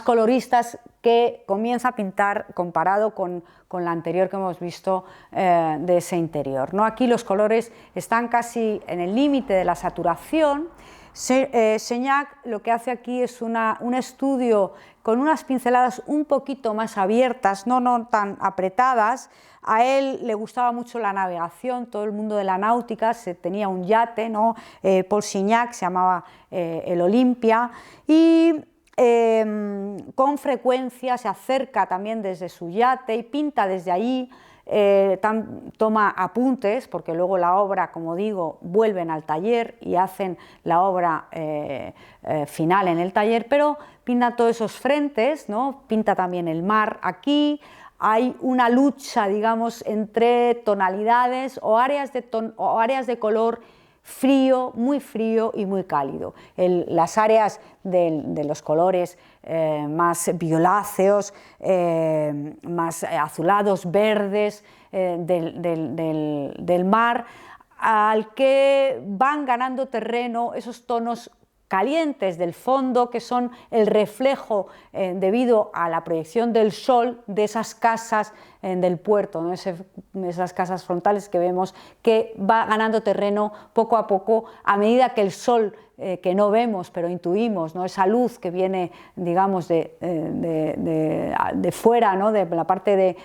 coloristas que comienza a pintar comparado con la anterior que hemos visto de ese interior, ¿no? Aquí los colores están casi en el límite de la saturación. Signac lo que hace aquí es un estudio con unas pinceladas un poquito más abiertas, no tan apretadas. A él le gustaba mucho la navegación, todo el mundo de la náutica, tenía un yate, ¿no? Paul Signac, se llamaba el Olympia, y con frecuencia se acerca también desde su yate y pinta desde allí. Toma apuntes, porque luego la obra, como digo, vuelven al taller y hacen la obra final en el taller, pero pinta todos esos frentes, ¿no? Pinta también el mar. Aquí hay una lucha, digamos, entre tonalidades o áreas de color frío, muy frío y muy cálido. Las áreas de los colores más violáceos, más azulados, verdes del mar, al que van ganando terreno esos tonos calientes del fondo, que son el reflejo debido a la proyección del sol de esas casas del puerto, ¿no? Esas casas frontales que vemos, que va ganando terreno poco a poco a medida que el sol, que no vemos pero intuimos, ¿no? Esa luz que viene, digamos, de fuera, ¿no? De la parte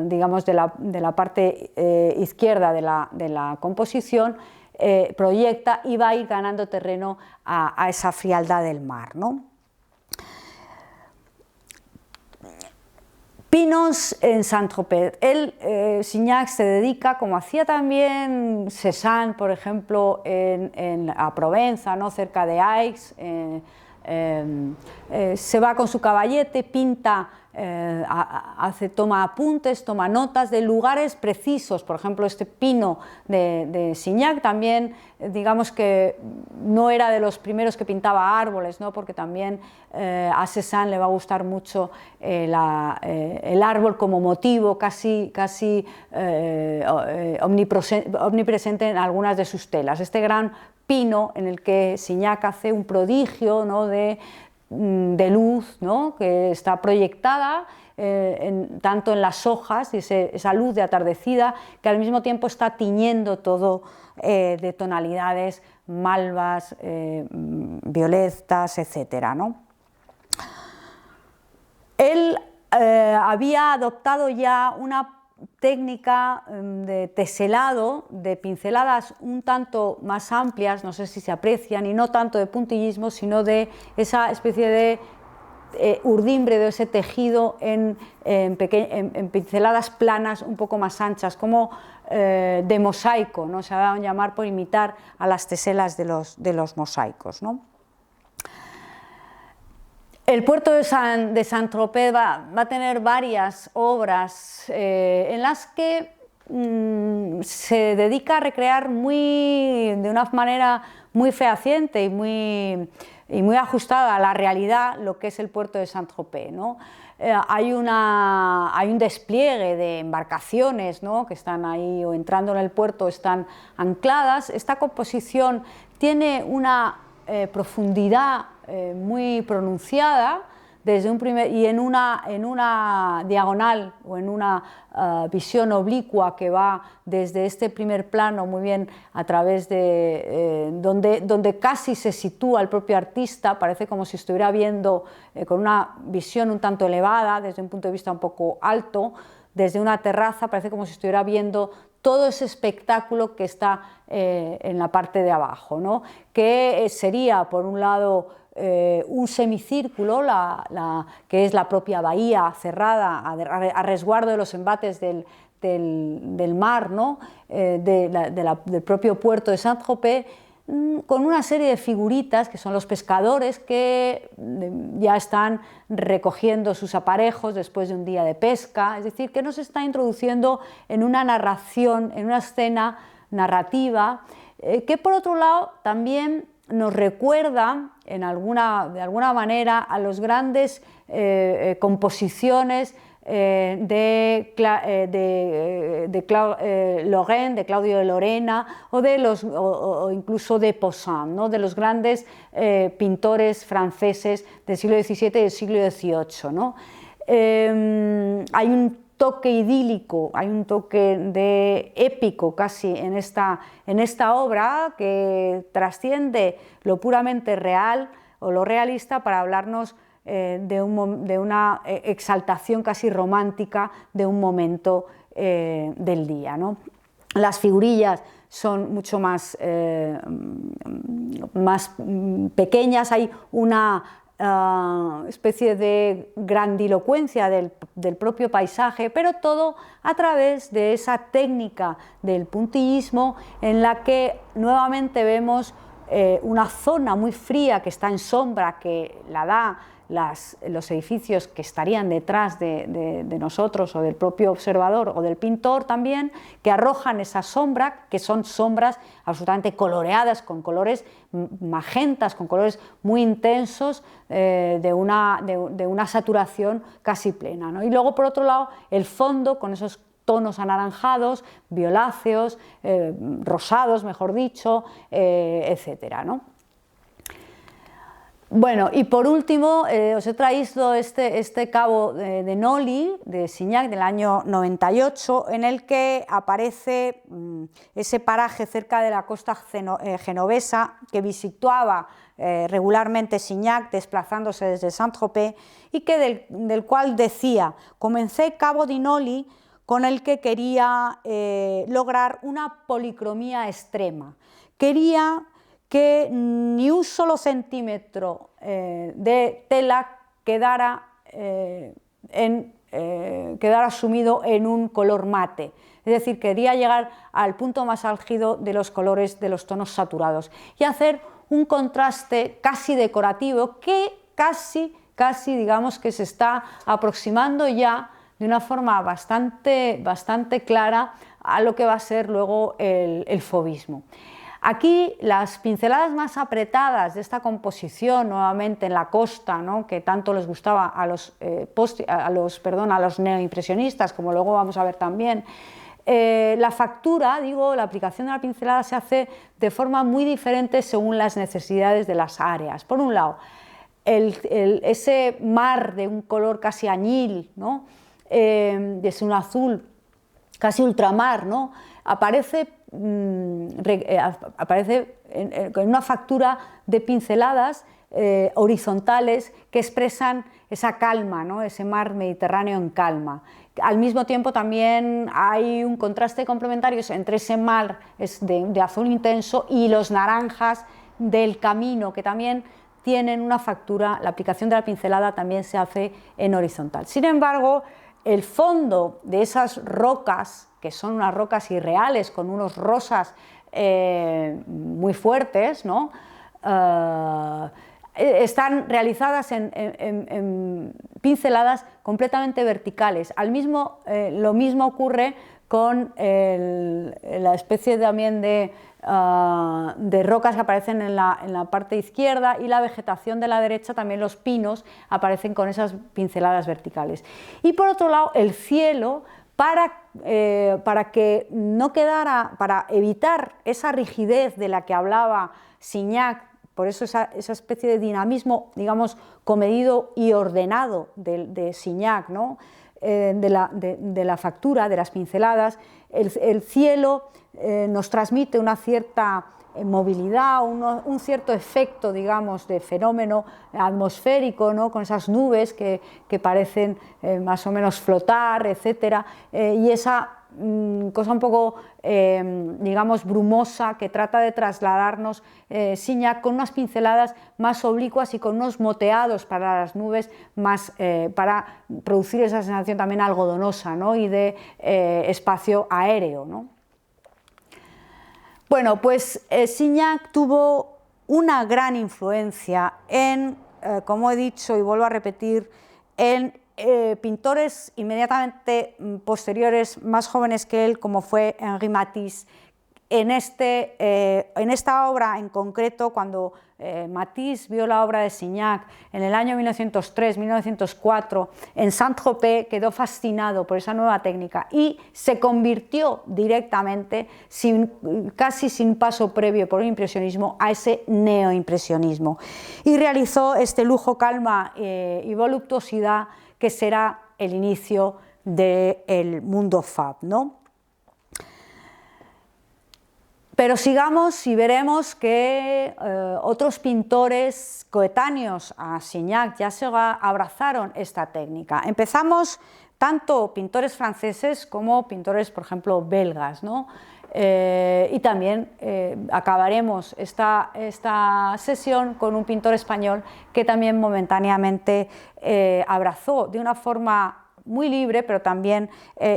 digamos, de la parte izquierda de la composición, proyecta y va a ir ganando terreno a esa frialdad del mar, ¿no? Pinos en Saint-Tropez. Signac se dedica, como hacía también Cézanne, por ejemplo, a Provenza, ¿no? Cerca de Aix, se va con su caballete, pinta, toma apuntes, toma notas de lugares precisos. Por ejemplo, este pino de Signac también, digamos que no era de los primeros que pintaba árboles, ¿no? Porque también a Cézanne le va a gustar mucho el árbol como motivo casi omnipresente en algunas de sus telas. Este gran pino en el que Signac hace un prodigio, ¿no? de luz, ¿no? Que está proyectada tanto en las hojas, esa luz de atardecida, que al mismo tiempo está tiñendo todo de tonalidades malvas, violetas, etcétera, ¿no? Él había adoptado ya una técnica de teselado, de pinceladas un tanto más amplias, no sé si se aprecian, y no tanto de puntillismo, sino de esa especie de urdimbre, de ese tejido en pinceladas planas un poco más anchas, como de mosaico, ¿no? Se ha dado a llamar por imitar a las teselas de los mosaicos, ¿no? El puerto de Saint-Tropez va a tener varias obras en las que se dedica a recrear de una manera muy fehaciente y muy ajustada a la realidad lo que es el puerto de Saint-Tropez, ¿no? Hay un despliegue de embarcaciones, ¿no? Que están ahí o entrando en el puerto, están ancladas. Esta composición tiene una profundidad muy pronunciada y en una diagonal o en una visión oblicua que va desde este primer plano muy bien a través de donde casi se sitúa el propio artista, parece como si estuviera viendo con una visión un tanto elevada desde un punto de vista un poco alto desde una terraza, parece como si estuviera viendo todo ese espectáculo que está en la parte de abajo, ¿no? Que sería, por un lado, un semicírculo, que es la propia bahía cerrada a resguardo de los embates del mar, ¿no? Del propio puerto de Saint-Tropez, con una serie de figuritas que son los pescadores que ya están recogiendo sus aparejos después de un día de pesca, es decir, que nos está introduciendo en una narración, en una escena narrativa, que por otro lado también nos recuerda de alguna manera a las grandes composiciones de Lorraine, de Claudio de Lorena o incluso de Poussin, ¿no? De los grandes pintores franceses del siglo XVII y del siglo XVIII, ¿no? Hay un toque idílico, hay un toque de épico casi en esta obra que trasciende lo puramente real o lo realista para hablarnos de una exaltación casi romántica de un momento del día, ¿no? Las figurillas son mucho más pequeñas, hay una especie de grandilocuencia del propio paisaje, pero todo a través de esa técnica del puntillismo en la que nuevamente vemos una zona muy fría que está en sombra, que la da los edificios que estarían detrás de nosotros o del propio observador o del pintor también, que arrojan esa sombra, que son sombras absolutamente coloreadas, con colores magentas, con colores muy intensos, de una saturación casi plena, ¿no? Y luego, por otro lado, el fondo con esos tonos anaranjados, violáceos, rosados, mejor dicho, etcétera, ¿no? Bueno, y por último, os he traído este cabo de Noli, de Signac, del año 98, en el que aparece ese paraje cerca de la costa genovesa que visitaba regularmente Signac, desplazándose desde Saint-Tropez, y del cual decía: comencé Cabo di Noli con el que quería lograr una policromía extrema. Quería que ni un solo centímetro de tela quedara sumido en un color mate. Es decir, quería llegar al punto más álgido de los colores, de los tonos saturados, y hacer un contraste casi decorativo que casi digamos que se está aproximando ya de una forma bastante clara a lo que va a ser luego el faubismo. Aquí las pinceladas más apretadas de esta composición, nuevamente en la costa, ¿no?, que tanto les gustaba a los neoimpresionistas, como luego vamos a ver también, la factura, la aplicación de la pincelada se hace de forma muy diferente según las necesidades de las áreas. Por un lado, ese mar de un color casi añil, ¿no?, es un azul casi ultramar, ¿no?, aparece en una factura de pinceladas horizontales que expresan esa calma, ¿no?, ese mar Mediterráneo en calma. Al mismo tiempo también hay un contraste complementario entre ese mar de azul intenso y los naranjas del camino, que también tienen una factura. La aplicación de la pincelada también se hace en horizontal. Sin embargo, el fondo de esas rocas, que son unas rocas irreales con unos rosas muy fuertes, ¿no?, están realizadas en pinceladas completamente verticales. Lo mismo ocurre con la especie también de rocas que aparecen en la parte izquierda, y la vegetación de la derecha, también los pinos, aparecen con esas pinceladas verticales. Y por otro lado, el cielo, para que no quedara, para evitar esa rigidez de la que hablaba Signac, por eso esa especie de dinamismo, digamos, comedido y ordenado de Signac, ¿no?, de la factura, de las pinceladas. El cielo nos transmite una cierta movilidad, un cierto efecto, digamos, de fenómeno atmosférico, ¿no? Con esas nubes que parecen más o menos flotar, etcétera, y esa cosa un poco, digamos, brumosa que trata de trasladarnos Signac con unas pinceladas más oblicuas y con unos moteados para las nubes, más, para producir esa sensación también algodonosa, ¿no? Y de espacio aéreo, ¿no? Bueno, pues Signac tuvo una gran influencia en, como he dicho y vuelvo a repetir, en pintores inmediatamente posteriores, más jóvenes que él, como fue Henri Matisse. En esta obra en concreto, cuando Matisse vio la obra de Signac en el año 1903-1904 en Saint-Tropez, quedó fascinado por esa nueva técnica y se convirtió directamente, casi sin paso previo por el impresionismo, a ese neoimpresionismo y realizó este lujo, calma y voluptuosidad que será el inicio del mundo fab, ¿no? Pero sigamos y veremos que otros pintores coetáneos a Signac ya se abrazaron esta técnica. Empezamos tanto pintores franceses como pintores, por ejemplo, belgas, ¿no? Y también acabaremos esta sesión con un pintor español que también momentáneamente abrazó de una forma muy libre, pero también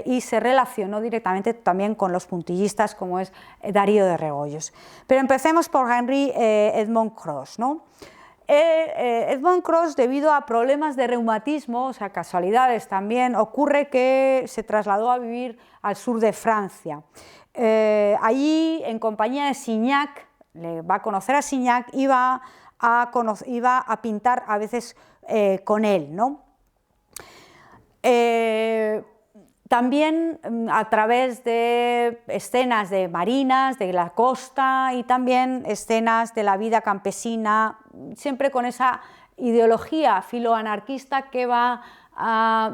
y se relacionó directamente también con los puntillistas, como es Darío de Regoyos. Pero empecemos por Henri Edmond Cros, ¿no? Edmond Cros, debido a problemas de reumatismo, o sea, casualidades también, ocurre que se trasladó a vivir al sur de Francia. Allí, en compañía de Signac, le va a conocer a Signac, iba a pintar a veces con él, ¿no? También a través de escenas de marinas, de la costa y también escenas de la vida campesina, siempre con esa ideología filoanarquista que va a,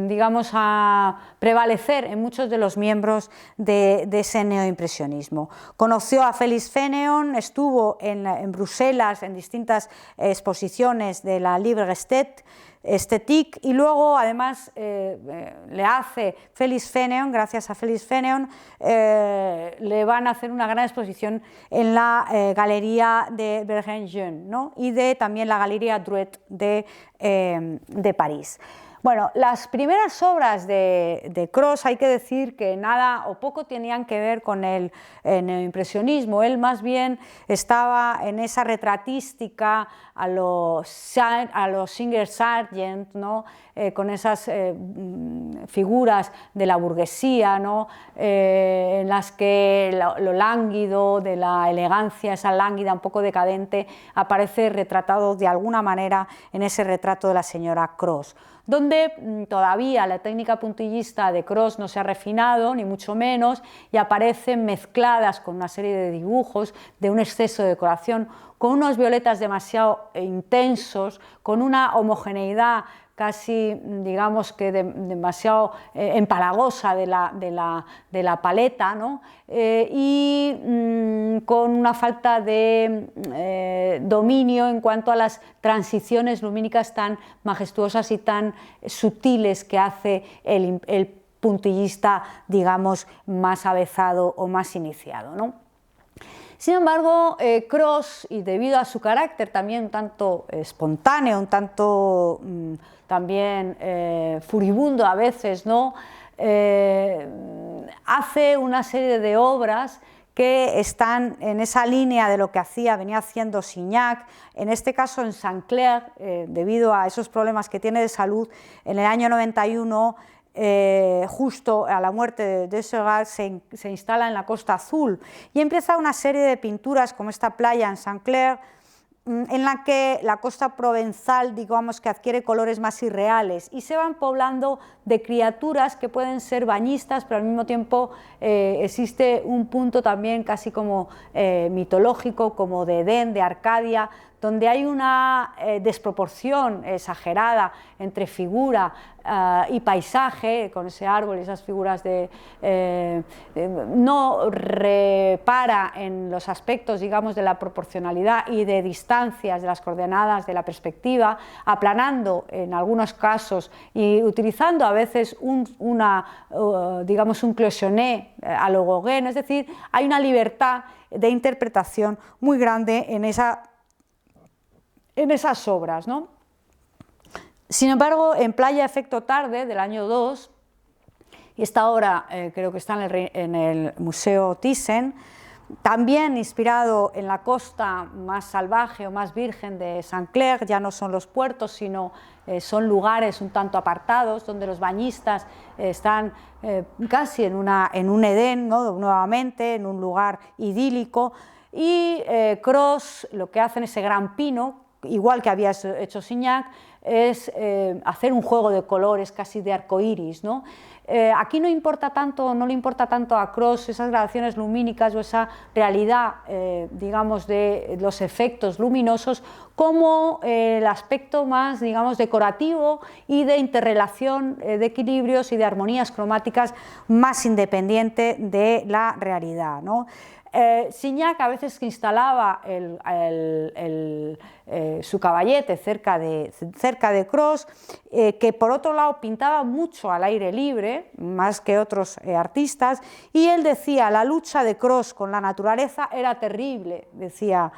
digamos, a prevalecer en muchos de los miembros de ese neoimpresionismo. Conoció a Félix Fénéon, estuvo en Bruselas en distintas exposiciones de la Libre Esthétique y luego además le hace Félix Fénéon, gracias a Félix Fénéon, le van a hacer una gran exposición en la Galería de Bergen-Jeune, ¿no? Y también la Galería Drouet de París. Bueno, las primeras obras de Cros hay que decir que nada o poco tenían que ver con el neoimpresionismo. Él más bien estaba en esa retratística a los Singer Sargent, ¿no? Con esas figuras de la burguesía, ¿no? En las que lo lánguido de la elegancia, esa lánguida un poco decadente, aparece retratado de alguna manera en ese retrato de la señora Cros, donde todavía la técnica puntillista de Cros no se ha refinado, ni mucho menos, y aparecen mezcladas con una serie de dibujos de un exceso de decoración, con unos violetas demasiado intensos, con una homogeneidad casi, digamos que demasiado empalagosa de la paleta, ¿no? Y con una falta de dominio en cuanto a las transiciones lumínicas tan majestuosas y tan sutiles que hace el puntillista, digamos, más avezado o más iniciado, ¿no? Sin embargo, Cros, y debido a su carácter también un tanto espontáneo, un tanto también furibundo a veces, ¿no? Hace una serie de obras que están en esa línea de lo que venía haciendo Signac, en este caso en Saint-Clair, debido a esos problemas que tiene de salud, en el año 91, justo a la muerte de Segarra, se instala en la Costa Azul y empieza una serie de pinturas como esta playa en Saint-Clair, en la que la costa provenzal, digamos, que adquiere colores más irreales y se van poblando de criaturas que pueden ser bañistas, pero al mismo tiempo existe un punto también casi como mitológico, como de Edén, de Arcadia, donde hay una desproporción exagerada entre figura y paisaje, con ese árbol y esas figuras no repara en los aspectos, digamos, de la proporcionalidad y de distancias de las coordenadas de la perspectiva, aplanando en algunos casos y utilizando a veces digamos un cloisonné a lo Gauguin, es decir, hay una libertad de interpretación muy grande en esas obras, ¿no? Sin embargo, en Playa Efecto Tarde, del año 2, y esta obra creo que está en el Museo Thyssen, también inspirado en la costa más salvaje o más virgen de Saint-Clair, ya no son los puertos, sino son lugares un tanto apartados, donde los bañistas están casi en un Edén, ¿no? Nuevamente, en un lugar idílico, y Cros lo que hace en ese gran pino, igual que había hecho Signac, es hacer un juego de colores casi de arcoíris, ¿no? Aquí no le importa tanto a Cros esas gradaciones lumínicas o esa realidad, digamos, de los efectos luminosos, como el aspecto más, digamos, decorativo y de interrelación de equilibrios y de armonías cromáticas más independiente de la realidad, ¿no? Signac a veces instalaba su caballete cerca de Cros, que por otro lado pintaba mucho al aire libre, más que otros artistas, y él decía: la lucha de Cros con la naturaleza era terrible, decía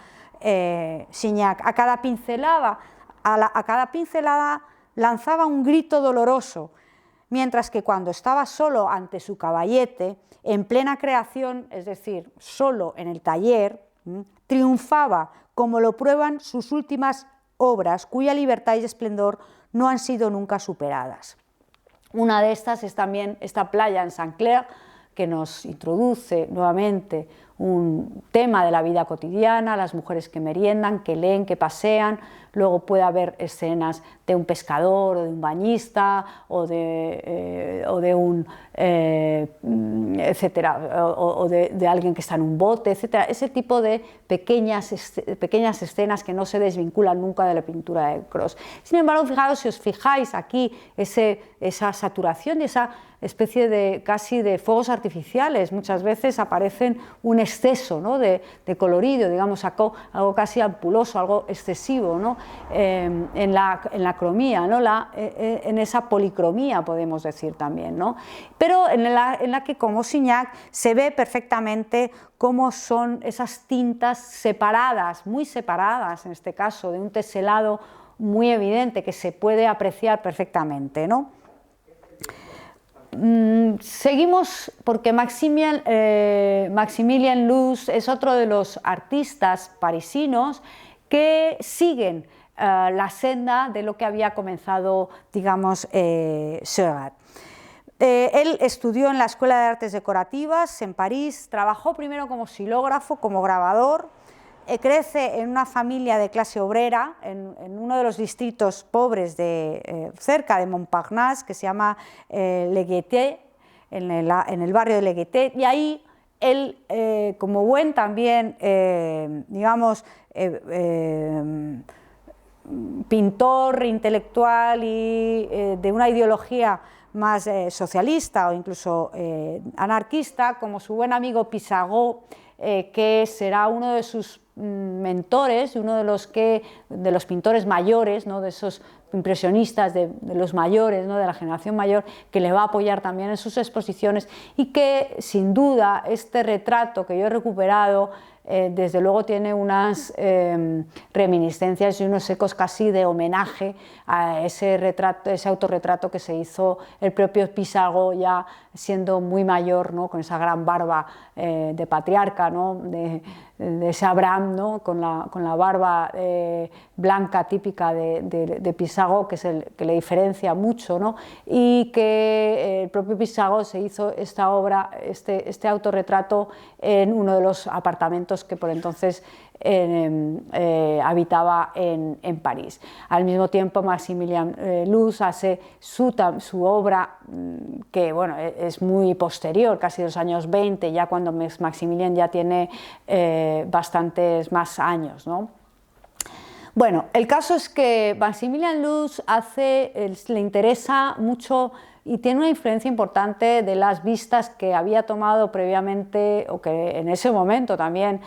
Signac. A cada pincelada lanzaba un grito doloroso, mientras que cuando estaba solo ante su caballete, en plena creación, es decir, solo en el taller, triunfaba, como lo prueban sus últimas obras, cuya libertad y esplendor no han sido nunca superadas. Una de estas es también esta playa en Saint-Clair, que nos introduce nuevamente un tema de la vida cotidiana, las mujeres que meriendan, que leen, que pasean. Luego puede haber escenas de un pescador o de un bañista o de un etcétera, o de alguien que está en un bote, etcétera. Ese tipo de pequeñas escenas que no se desvinculan nunca de la pintura de Cros. Sin embargo, fijaos, si os fijáis aquí, esa saturación y esa especie de casi de fuegos artificiales, muchas veces aparecen un exceso, ¿no? de colorido, digamos, algo casi ampuloso, algo excesivo, ¿no? En la cromía, ¿no? En esa policromía, podemos decir también, ¿no? Pero en la que, como Signac, se ve perfectamente cómo son esas tintas separadas, muy separadas, en este caso, de un teselado muy evidente que se puede apreciar perfectamente, ¿no? Seguimos porque Maximilien Luz es otro de los artistas parisinos que siguen la senda de lo que había comenzado, digamos, Seurat. Él estudió en la Escuela de Artes Decorativas en París, trabajó primero como xilógrafo, como grabador, crece en una familia de clase obrera en uno de los distritos pobres cerca de Montparnasse, que se llama Le Gueté, en el barrio de Le Gueté, y ahí él, como buen también, digamos, pintor intelectual y de una ideología más socialista o incluso anarquista, como su buen amigo Pissarro, que será uno de sus mentores, uno de los pintores mayores, ¿no? De esos impresionistas, de los mayores, ¿no? De la generación mayor, que le va a apoyar también en sus exposiciones, y que sin duda este retrato que yo he recuperado desde luego tiene unas reminiscencias y unos ecos casi de homenaje a ese autorretrato que se hizo el propio Pissarro ya siendo muy mayor, ¿no? Con esa gran barba de patriarca, ¿no? de ese Abraham, ¿no? con la barba blanca típica de Pissarro, que es que le diferencia mucho, ¿no? Y que el propio Pissarro se hizo esta obra, este autorretrato en uno de los apartamentos que por entonces habitaba en París. Al mismo tiempo, Maximilien Luz hace su obra, que bueno, es muy posterior, casi de los años 20, ya cuando Maximilien ya tiene bastantes más años, ¿no? Bueno, el caso es que Maximilian Luz le interesa mucho y tiene una influencia importante de las vistas que había tomado previamente, o que en ese momento también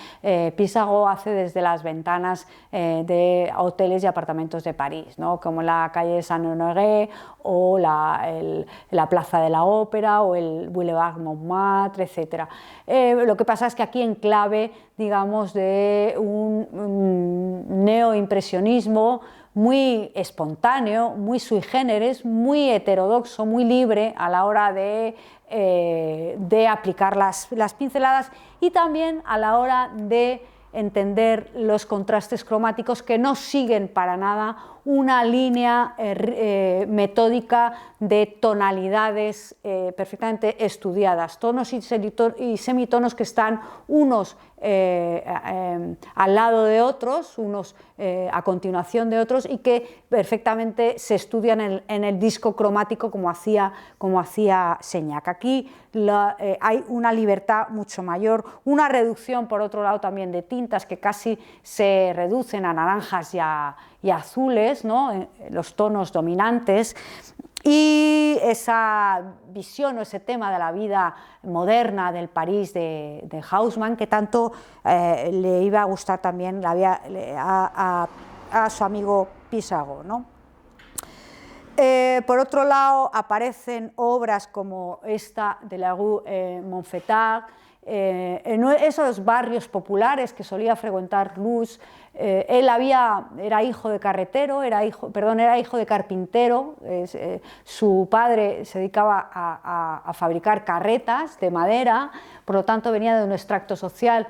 Pissarro hace desde las ventanas de hoteles y apartamentos de París, ¿no? Como la calle Saint-Honoré o la Plaza de la Ópera o el Boulevard Montmartre, etc. Lo que pasa es que aquí en clave, digamos, de un neoimpresionismo muy espontáneo, muy sui generis, muy heterodoxo, muy libre a la hora de aplicar las pinceladas, y también a la hora de entender los contrastes cromáticos, que no siguen para nada una línea metódica de tonalidades perfectamente estudiadas, tonos y semitonos que están unos al lado de otros, unos a continuación de otros, y que perfectamente se estudian en el disco cromático como hacía Signac. Aquí hay una libertad mucho mayor, una reducción por otro lado también de tintas que casi se reducen a naranjas y a azules, ¿no? Los tonos dominantes. Y esa visión o ese tema de la vida moderna del París de Haussmann, que tanto le iba a gustar también a su amigo Pissarro, ¿no? Por otro lado, aparecen obras como esta de la Rue Montfetard, en esos barrios populares que solía frecuentar Luz. Él era hijo de carretero, era hijo de carpintero. Su padre se dedicaba a fabricar carretas de madera, por lo tanto venía de un extracto social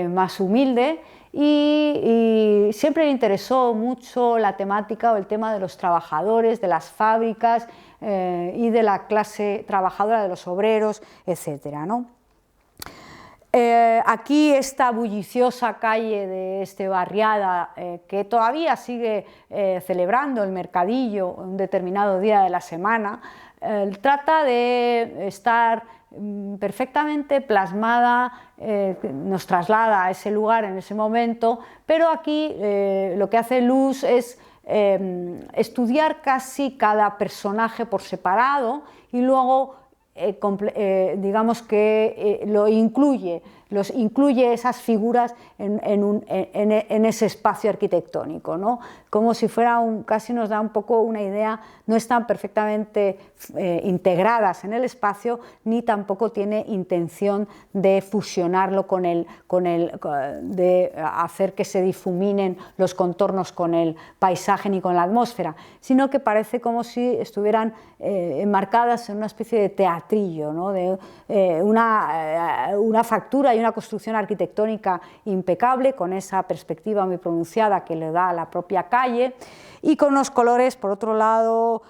más humilde, y siempre le interesó mucho la temática o el tema de los trabajadores, de las fábricas y de la clase trabajadora, de los obreros, etcétera, ¿no? Aquí esta bulliciosa calle de Barriada, que todavía sigue celebrando el mercadillo un determinado día de la semana, trata de estar perfectamente plasmada, nos traslada a ese lugar en ese momento, pero aquí lo que hace Luz es estudiar casi cada personaje por separado y luego digamos que incluye esas figuras en ese espacio arquitectónico, ¿no? Como si fuera casi nos da un poco una idea, no están perfectamente integradas en el espacio, ni tampoco tiene intención de fusionarlo de hacer que se difuminen los contornos con el paisaje ni con la atmósfera, sino que parece como si estuvieran enmarcadas en una especie de teatrillo, ¿no? De una factura y una construcción arquitectónica impecable, con esa perspectiva muy pronunciada que le da a la propia calle, y con unos colores, por otro lado,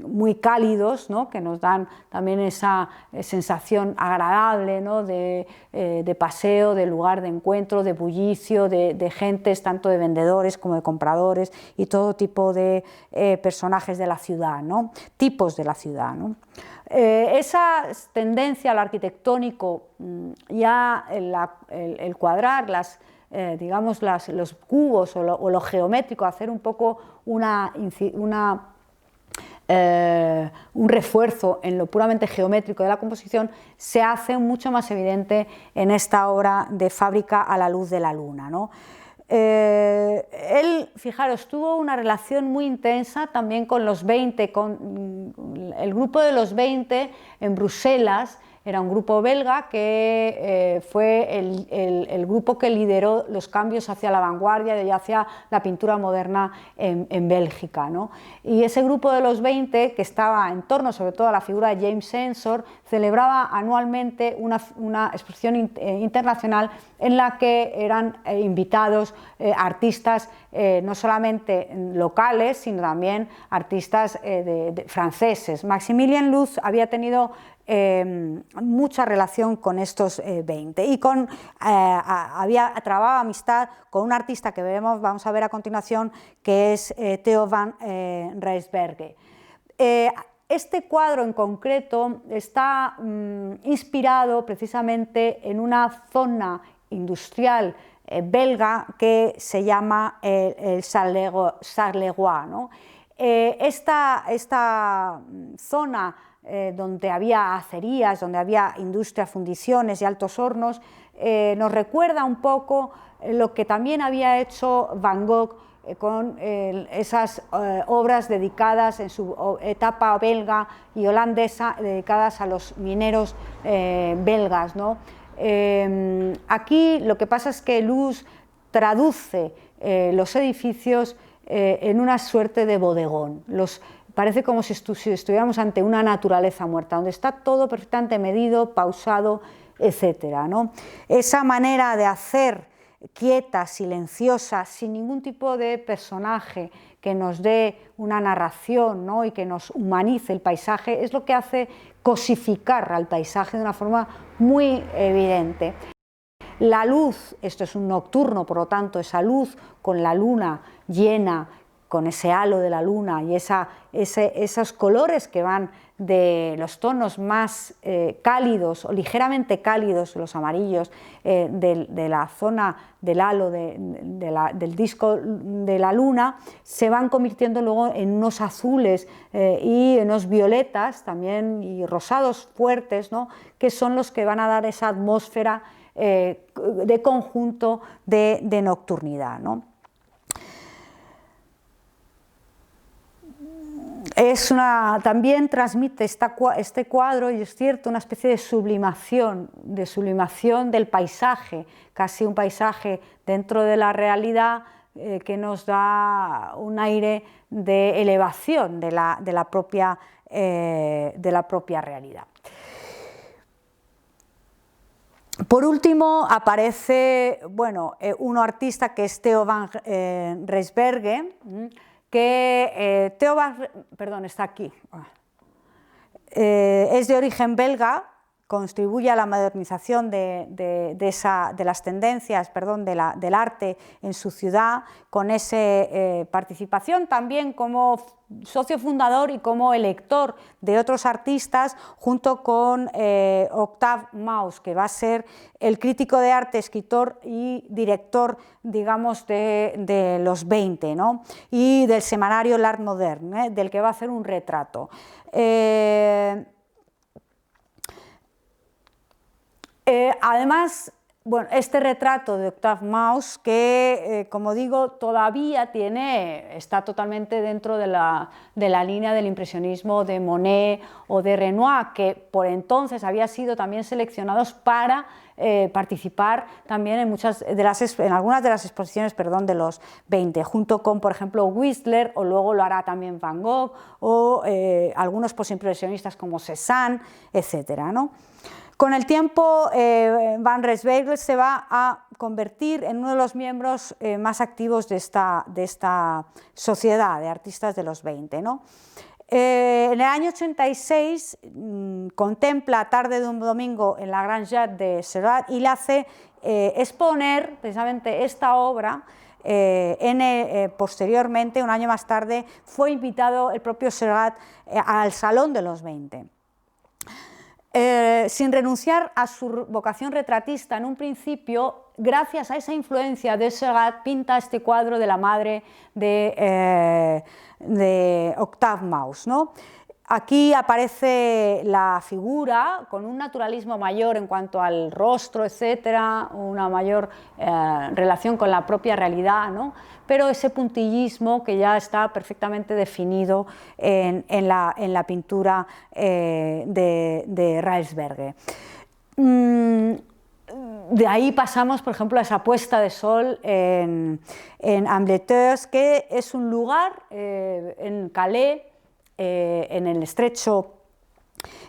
muy cálidos, ¿no? Que nos dan también esa sensación agradable, ¿no? de paseo, de lugar de encuentro, de bullicio, de gentes, tanto de vendedores como de compradores, y todo tipo de personajes de la ciudad, ¿no? Tipos de la ciudad, ¿no? Esa tendencia al arquitectónico, ya el cuadrar digamos los cubos o lo geométrico, hacer un poco un refuerzo en lo puramente geométrico de la composición, se hace mucho más evidente en esta obra de Fábrica a la luz de la luna, ¿no? Él, fijaros, tuvo una relación muy intensa también con los 20, con el grupo de los 20 en Bruselas. Era un grupo belga que fue el grupo que lideró los cambios hacia la vanguardia y hacia la pintura moderna en Bélgica, ¿no? Y ese grupo de los 20, que estaba en torno sobre todo a la figura de James Ensor, celebraba anualmente una exposición internacional en la que eran invitados artistas no solamente locales, sino también artistas franceses. Maximilian Luz había tenido mucha relación con estos 20 y había trabado amistad con un artista que vamos a ver a continuación, que es Theo van Rysbergen. Este cuadro en concreto está inspirado precisamente en una zona industrial belga que se llama el Charleroi, ¿no? Esta zona donde había acerías, donde había industria, fundiciones y altos hornos, nos recuerda un poco lo que también había hecho Van Gogh con esas obras dedicadas en su etapa belga y holandesa, dedicadas a los mineros belgas, ¿no? Aquí lo que pasa es que Luz traduce los edificios en una suerte de bodegón. Parece como si estuviéramos ante una naturaleza muerta, donde está todo perfectamente medido, pausado, etcétera, ¿no? Esa manera de hacer quieta, silenciosa, sin ningún tipo de personaje que nos dé una narración, ¿no? Y que nos humanice el paisaje, es lo que hace cosificar al paisaje de una forma muy evidente. La luz, esto es un nocturno, por lo tanto, esa luz con la luna llena, con ese halo de la luna y esos colores que van de los tonos más cálidos o ligeramente cálidos, los amarillos, de la zona del halo del disco de la luna, se van convirtiendo luego en unos azules y en unos violetas también y rosados fuertes, ¿no? Que son los que van a dar esa atmósfera de conjunto de nocturnidad, ¿no? También transmite este cuadro, y es cierto, una especie de sublimación del paisaje, casi un paisaje dentro de la realidad que nos da un aire de elevación de la propia realidad. Por último aparece un artista que es Theo van Rensbergen, que está aquí, es de origen belga, contribuye a la modernización de las tendencias del arte en su ciudad, con esa participación también como socio fundador y como elector de otros artistas, junto con Octave Maus, que va a ser el crítico de arte, escritor y director, digamos, de los 20, ¿no? Y del semanario L'Art Moderne, del que va a hacer un retrato. Además, este retrato de Octave Maus, que como digo, todavía está totalmente dentro de la línea del impresionismo de Monet o de Renoir, que por entonces había sido también seleccionados para participar también en algunas de las exposiciones, de los 20, junto con, por ejemplo, Whistler, o luego lo hará también Van Gogh, o algunos postimpresionistas como Cézanne, etcétera, ¿no? Con el tiempo, Van Rensbergen se va a convertir en uno de los miembros más activos de esta sociedad de artistas de los 20, ¿no? En el año 86 contempla Tarde de un domingo en la Grande Jatte de Seurat y le hace exponer precisamente esta obra. Posteriormente, un año más tarde, fue invitado el propio Seurat al Salón de los 20. Sin renunciar a su vocación retratista en un principio, gracias a esa influencia de Seurat, pinta este cuadro de la madre de Octave Maus, ¿no? Aquí aparece la figura con un naturalismo mayor en cuanto al rostro, etcétera, una mayor relación con la propia realidad, ¿no? Pero ese puntillismo que ya está perfectamente definido en la pintura de Rensbergen. De ahí pasamos, por ejemplo, a esa puesta de sol en Ambleteuse, que es un lugar en Calais, en el estrecho,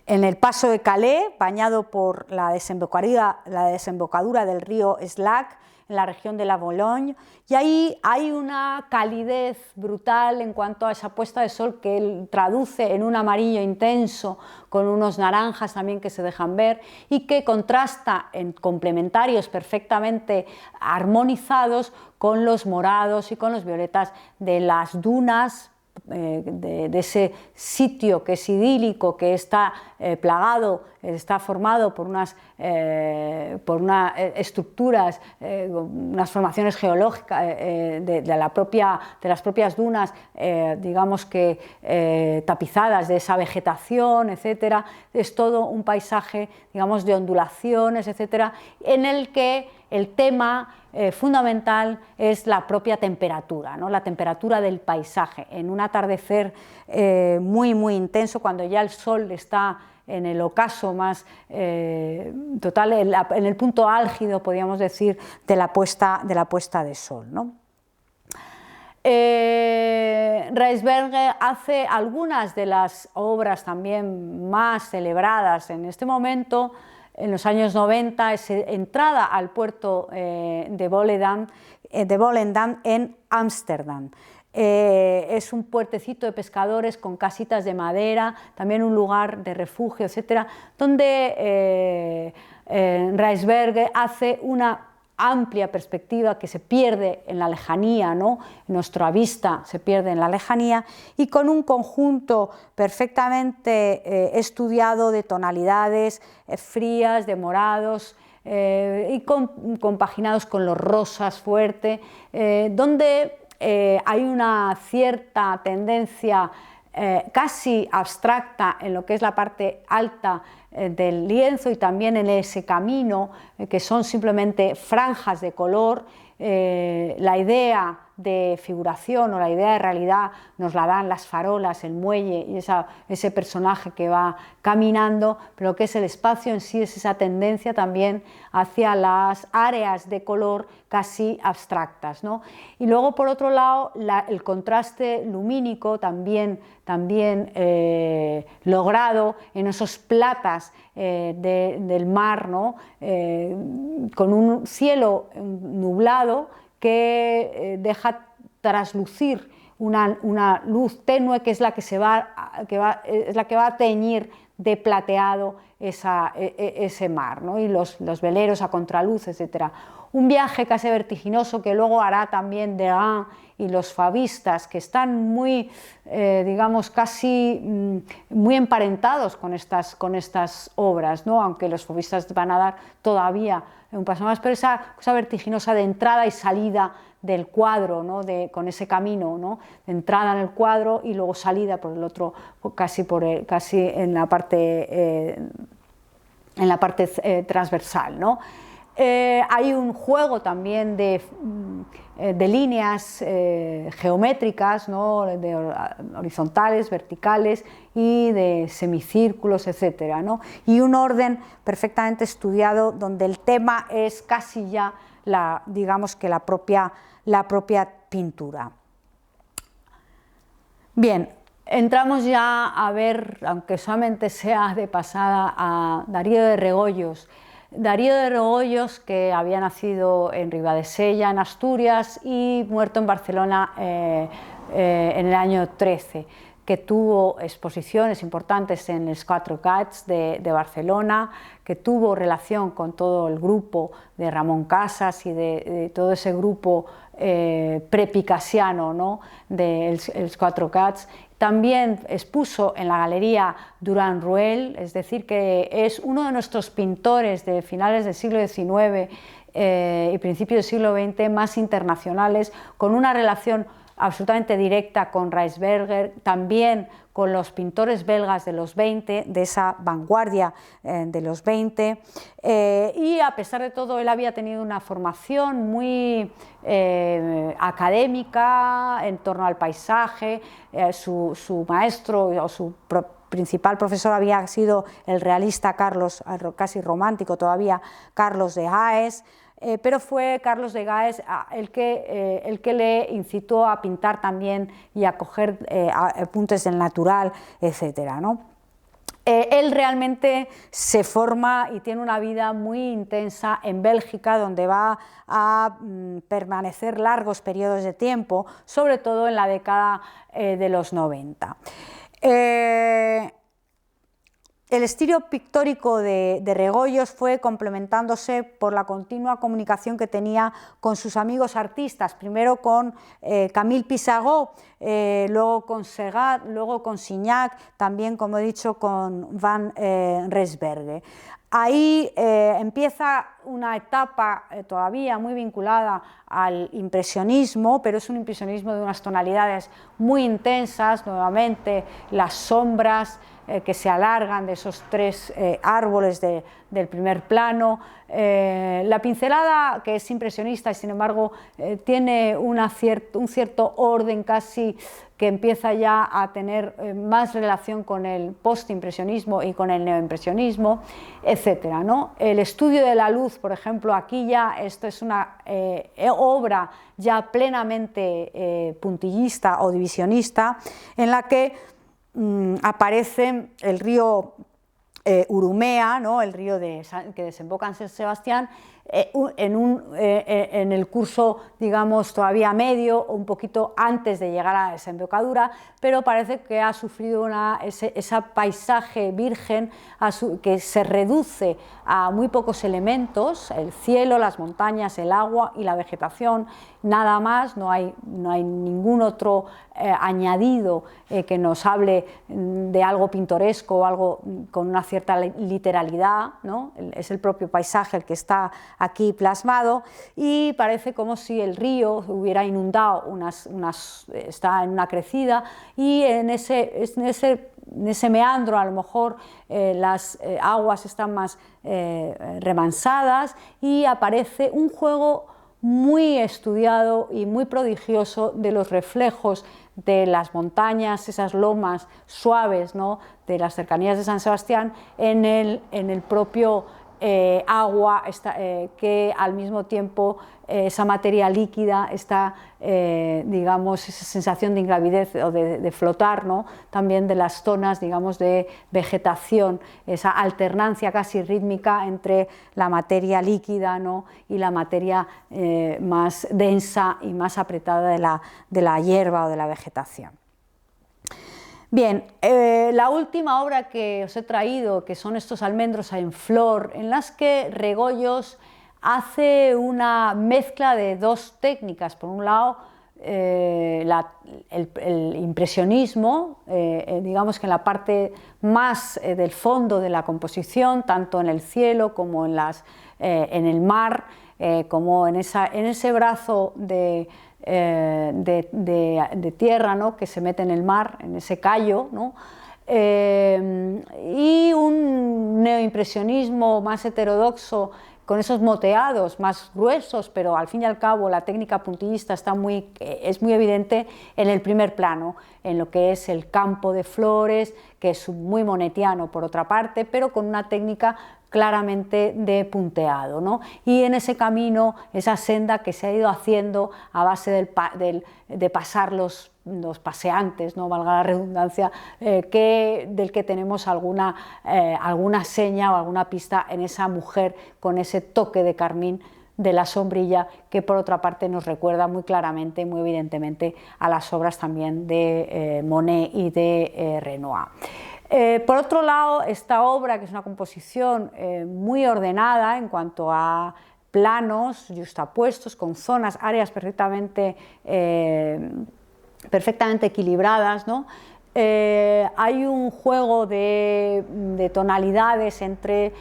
en el paso de Calais, bañado por la desembocadura del río Slack, en la región de la Bologne, y ahí hay una calidez brutal en cuanto a esa puesta de sol que él traduce en un amarillo intenso, con unos naranjas también que se dejan ver, y que contrasta en complementarios perfectamente armonizados con los morados y con los violetas de las dunas de ese sitio que es idílico, que está plagado, está formado por unas estructuras, unas formaciones geológicas de las propias dunas, digamos que tapizadas de esa vegetación, etcétera. Es todo un paisaje, digamos, de ondulaciones, etcétera, en el que el tema fundamental es la propia temperatura, ¿no? La temperatura del paisaje. En un atardecer muy, muy intenso, cuando ya el sol está en el ocaso más total, en el punto álgido, podríamos decir, de la puesta de sol, ¿no? Raisberger hace algunas de las obras también más celebradas en este momento. En los años 90 es entrada al puerto de Volendam en Ámsterdam. Es un puertecito de pescadores con casitas de madera, también un lugar de refugio, etcétera, donde Raisberger hace una amplia perspectiva que se pierde en la lejanía, ¿no? Nuestra vista se pierde en la lejanía, y con un conjunto perfectamente estudiado de tonalidades frías, de morados, y compaginados con los rosas fuerte, donde hay una cierta tendencia casi abstracta en lo que es la parte alta del lienzo, y también en ese camino, que son simplemente franjas de color. La idea de figuración o la idea de realidad nos la dan las farolas, el muelle y ese personaje que va caminando, pero lo que es el espacio en sí es esa tendencia también hacia las áreas de color casi abstractas, ¿no? Y luego, por otro lado, el contraste lumínico también logrado en esos platas del mar, ¿no? Con un cielo nublado que deja traslucir una luz tenue, que es la que va a teñir de plateado ese mar, ¿no? Y los veleros a contraluz, etc. Un viaje casi vertiginoso que luego hará también Derain y los fauvistas, que están muy, digamos, casi muy emparentados con estas obras, ¿no? Aunque los fauvistas van a dar todavía un paso más, pero esa cosa vertiginosa de entrada y salida del cuadro, ¿no? Con ese camino, ¿no? De entrada en el cuadro y luego salida por el otro, casi en la parte transversal, ¿no? Hay un juego también de líneas geométricas, ¿no? De horizontales, verticales y de semicírculos, etcétera, ¿no? Y un orden perfectamente estudiado donde el tema es casi ya digamos que la propia pintura. Bien, entramos ya a ver, aunque solamente sea de pasada, a Darío de Regoyos. Darío de Regoyos, que había nacido en Ribadesella, en Asturias, y muerto en Barcelona en el año 13, que tuvo exposiciones importantes en els Quatre Gats de Barcelona, que tuvo relación con todo el grupo de Ramón Casas y de todo ese grupo pre-picassiano, ¿no? De els Quatre Gats. También expuso en la Galería Durand Ruel, es decir, que es uno de nuestros pintores de finales del siglo XIX y principios del siglo XX más internacionales, con una relación absolutamente directa con Raisberger, también con los pintores belgas de los 20, de esa vanguardia de los 20, y a pesar de todo él había tenido una formación muy académica en torno al paisaje. Su maestro o su principal profesor había sido el realista Carlos, casi romántico todavía, Carlos de Gaes, pero fue Carlos de Gaes el que le incitó a pintar también y a coger apuntes del natural, etcétera, ¿no? Él realmente se forma y tiene una vida muy intensa en Bélgica, donde va a permanecer largos periodos de tiempo, sobre todo en la década de los 90. El estilo pictórico de Regoyos fue complementándose por la continua comunicación que tenía con sus amigos artistas, primero con Camille Pissarro, luego con Segat, luego con Signac, también, como he dicho, con Van Rensberg. Ahí empieza una etapa todavía muy vinculada al impresionismo, pero es un impresionismo de unas tonalidades muy intensas, nuevamente las sombras que se alargan de esos tres árboles del primer plano, la pincelada que es impresionista y sin embargo tiene un cierto orden casi que empieza ya a tener más relación con el postimpresionismo y con el neoimpresionismo, etcétera, ¿no? El estudio de la luz, por ejemplo, aquí ya esto es una obra ya plenamente puntillista o divisionista, en la que aparece el río Urumea, ¿no? El río que desemboca en San Sebastián, en el curso, digamos, todavía medio, un poquito antes de llegar a la desembocadura, pero parece que ha sufrido ese paisaje virgen que se reduce a muy pocos elementos, el cielo, las montañas, el agua y la vegetación, nada más, no hay ningún otro añadido que nos hable de algo pintoresco o algo con una cierta literalidad, ¿no? Es el propio paisaje el que está aquí plasmado y parece como si el río hubiera inundado está en una crecida y en ese meandro a lo mejor las aguas están más remansadas y aparece un juego muy estudiado y muy prodigioso de los reflejos de las montañas, esas lomas suaves, ¿no?, de las cercanías de San Sebastián en el propio agua, que al mismo tiempo esa materia líquida, digamos, esa sensación de ingravidez o de flotar, ¿no?, también de las zonas, digamos, de vegetación, esa alternancia casi rítmica entre la materia líquida, ¿no?, y la materia más densa y más apretada de la hierba o de la vegetación. Bien, la última obra que os he traído, que son estos almendros en flor, en las que Regoyos hace una mezcla de dos técnicas. Por un lado, el impresionismo, digamos que en la parte más del fondo de la composición, tanto en el cielo como en el mar, como en ese brazo de tierra, ¿no?, que se mete en el mar, en ese callo, ¿no?, y un neoimpresionismo más heterodoxo con esos moteados más gruesos, pero al fin y al cabo la técnica puntillista es muy evidente en el primer plano, en lo que es el campo de flores, que es muy monetiano por otra parte, pero con una técnica claramente de punteado, ¿no? Y en ese camino, esa senda que se ha ido haciendo a base de pasar los paseantes, no valga la redundancia, del que tenemos alguna seña o alguna pista en esa mujer con ese toque de carmín de la sombrilla, que por otra parte nos recuerda muy claramente, muy evidentemente a las obras también de Monet y de Renoir. Por otro lado, esta obra, que es una composición muy ordenada en cuanto a planos justapuestos, con zonas, áreas perfectamente equilibradas, ¿no? Hay un juego de tonalidades entre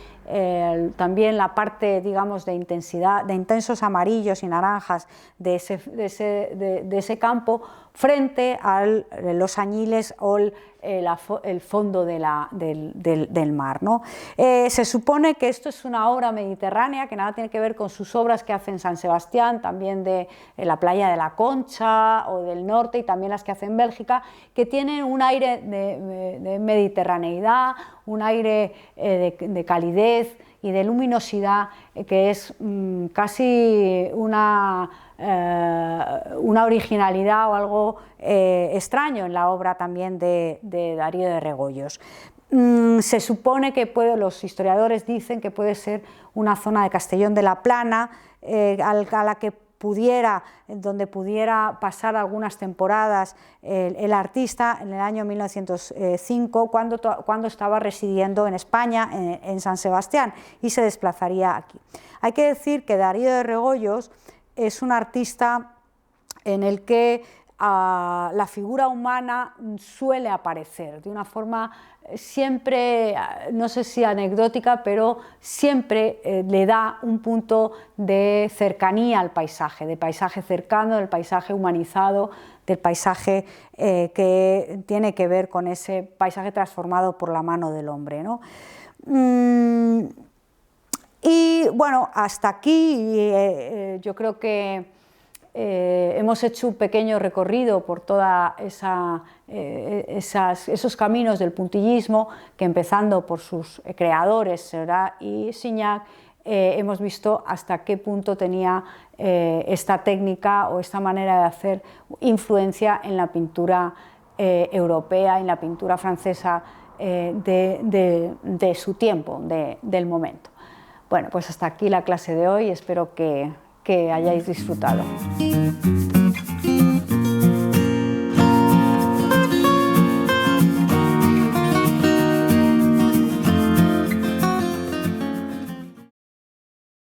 también la parte, digamos, de intensidad, de intensos amarillos y naranjas de ese campo frente a los añiles o el fondo del mar, ¿no? Se supone que esto es una obra mediterránea que nada tiene que ver con sus obras que hace en San Sebastián, también de la playa de la Concha o del norte, y también las que hace en Bélgica, que tienen un aire de mediterraneidad, un aire de calidez y de luminosidad que es casi una originalidad o algo extraño en la obra también de Darío de Regoyos. Se supone que los historiadores dicen que puede ser una zona de Castellón de la Plana, a la que donde pudiera pasar algunas temporadas el artista en el año 1905, cuando estaba residiendo en España, en San Sebastián, y se desplazaría aquí. Hay que decir que Darío de Regoyos es un artista en el que la figura humana suele aparecer de una forma siempre, no sé si anecdótica, pero siempre le da un punto de cercanía al paisaje, de paisaje cercano, del paisaje humanizado, del paisaje que tiene que ver con ese paisaje transformado por la mano del hombre, ¿no? Y bueno, hasta aquí yo creo que hemos hecho un pequeño recorrido por todos esos caminos del puntillismo, que empezando por sus creadores, Seurat y Signac, hemos visto hasta qué punto tenía esta técnica o esta manera de hacer influencia en la pintura europea, en la pintura francesa de su tiempo, del momento. Bueno, pues hasta aquí la clase de hoy, espero que hayáis disfrutado.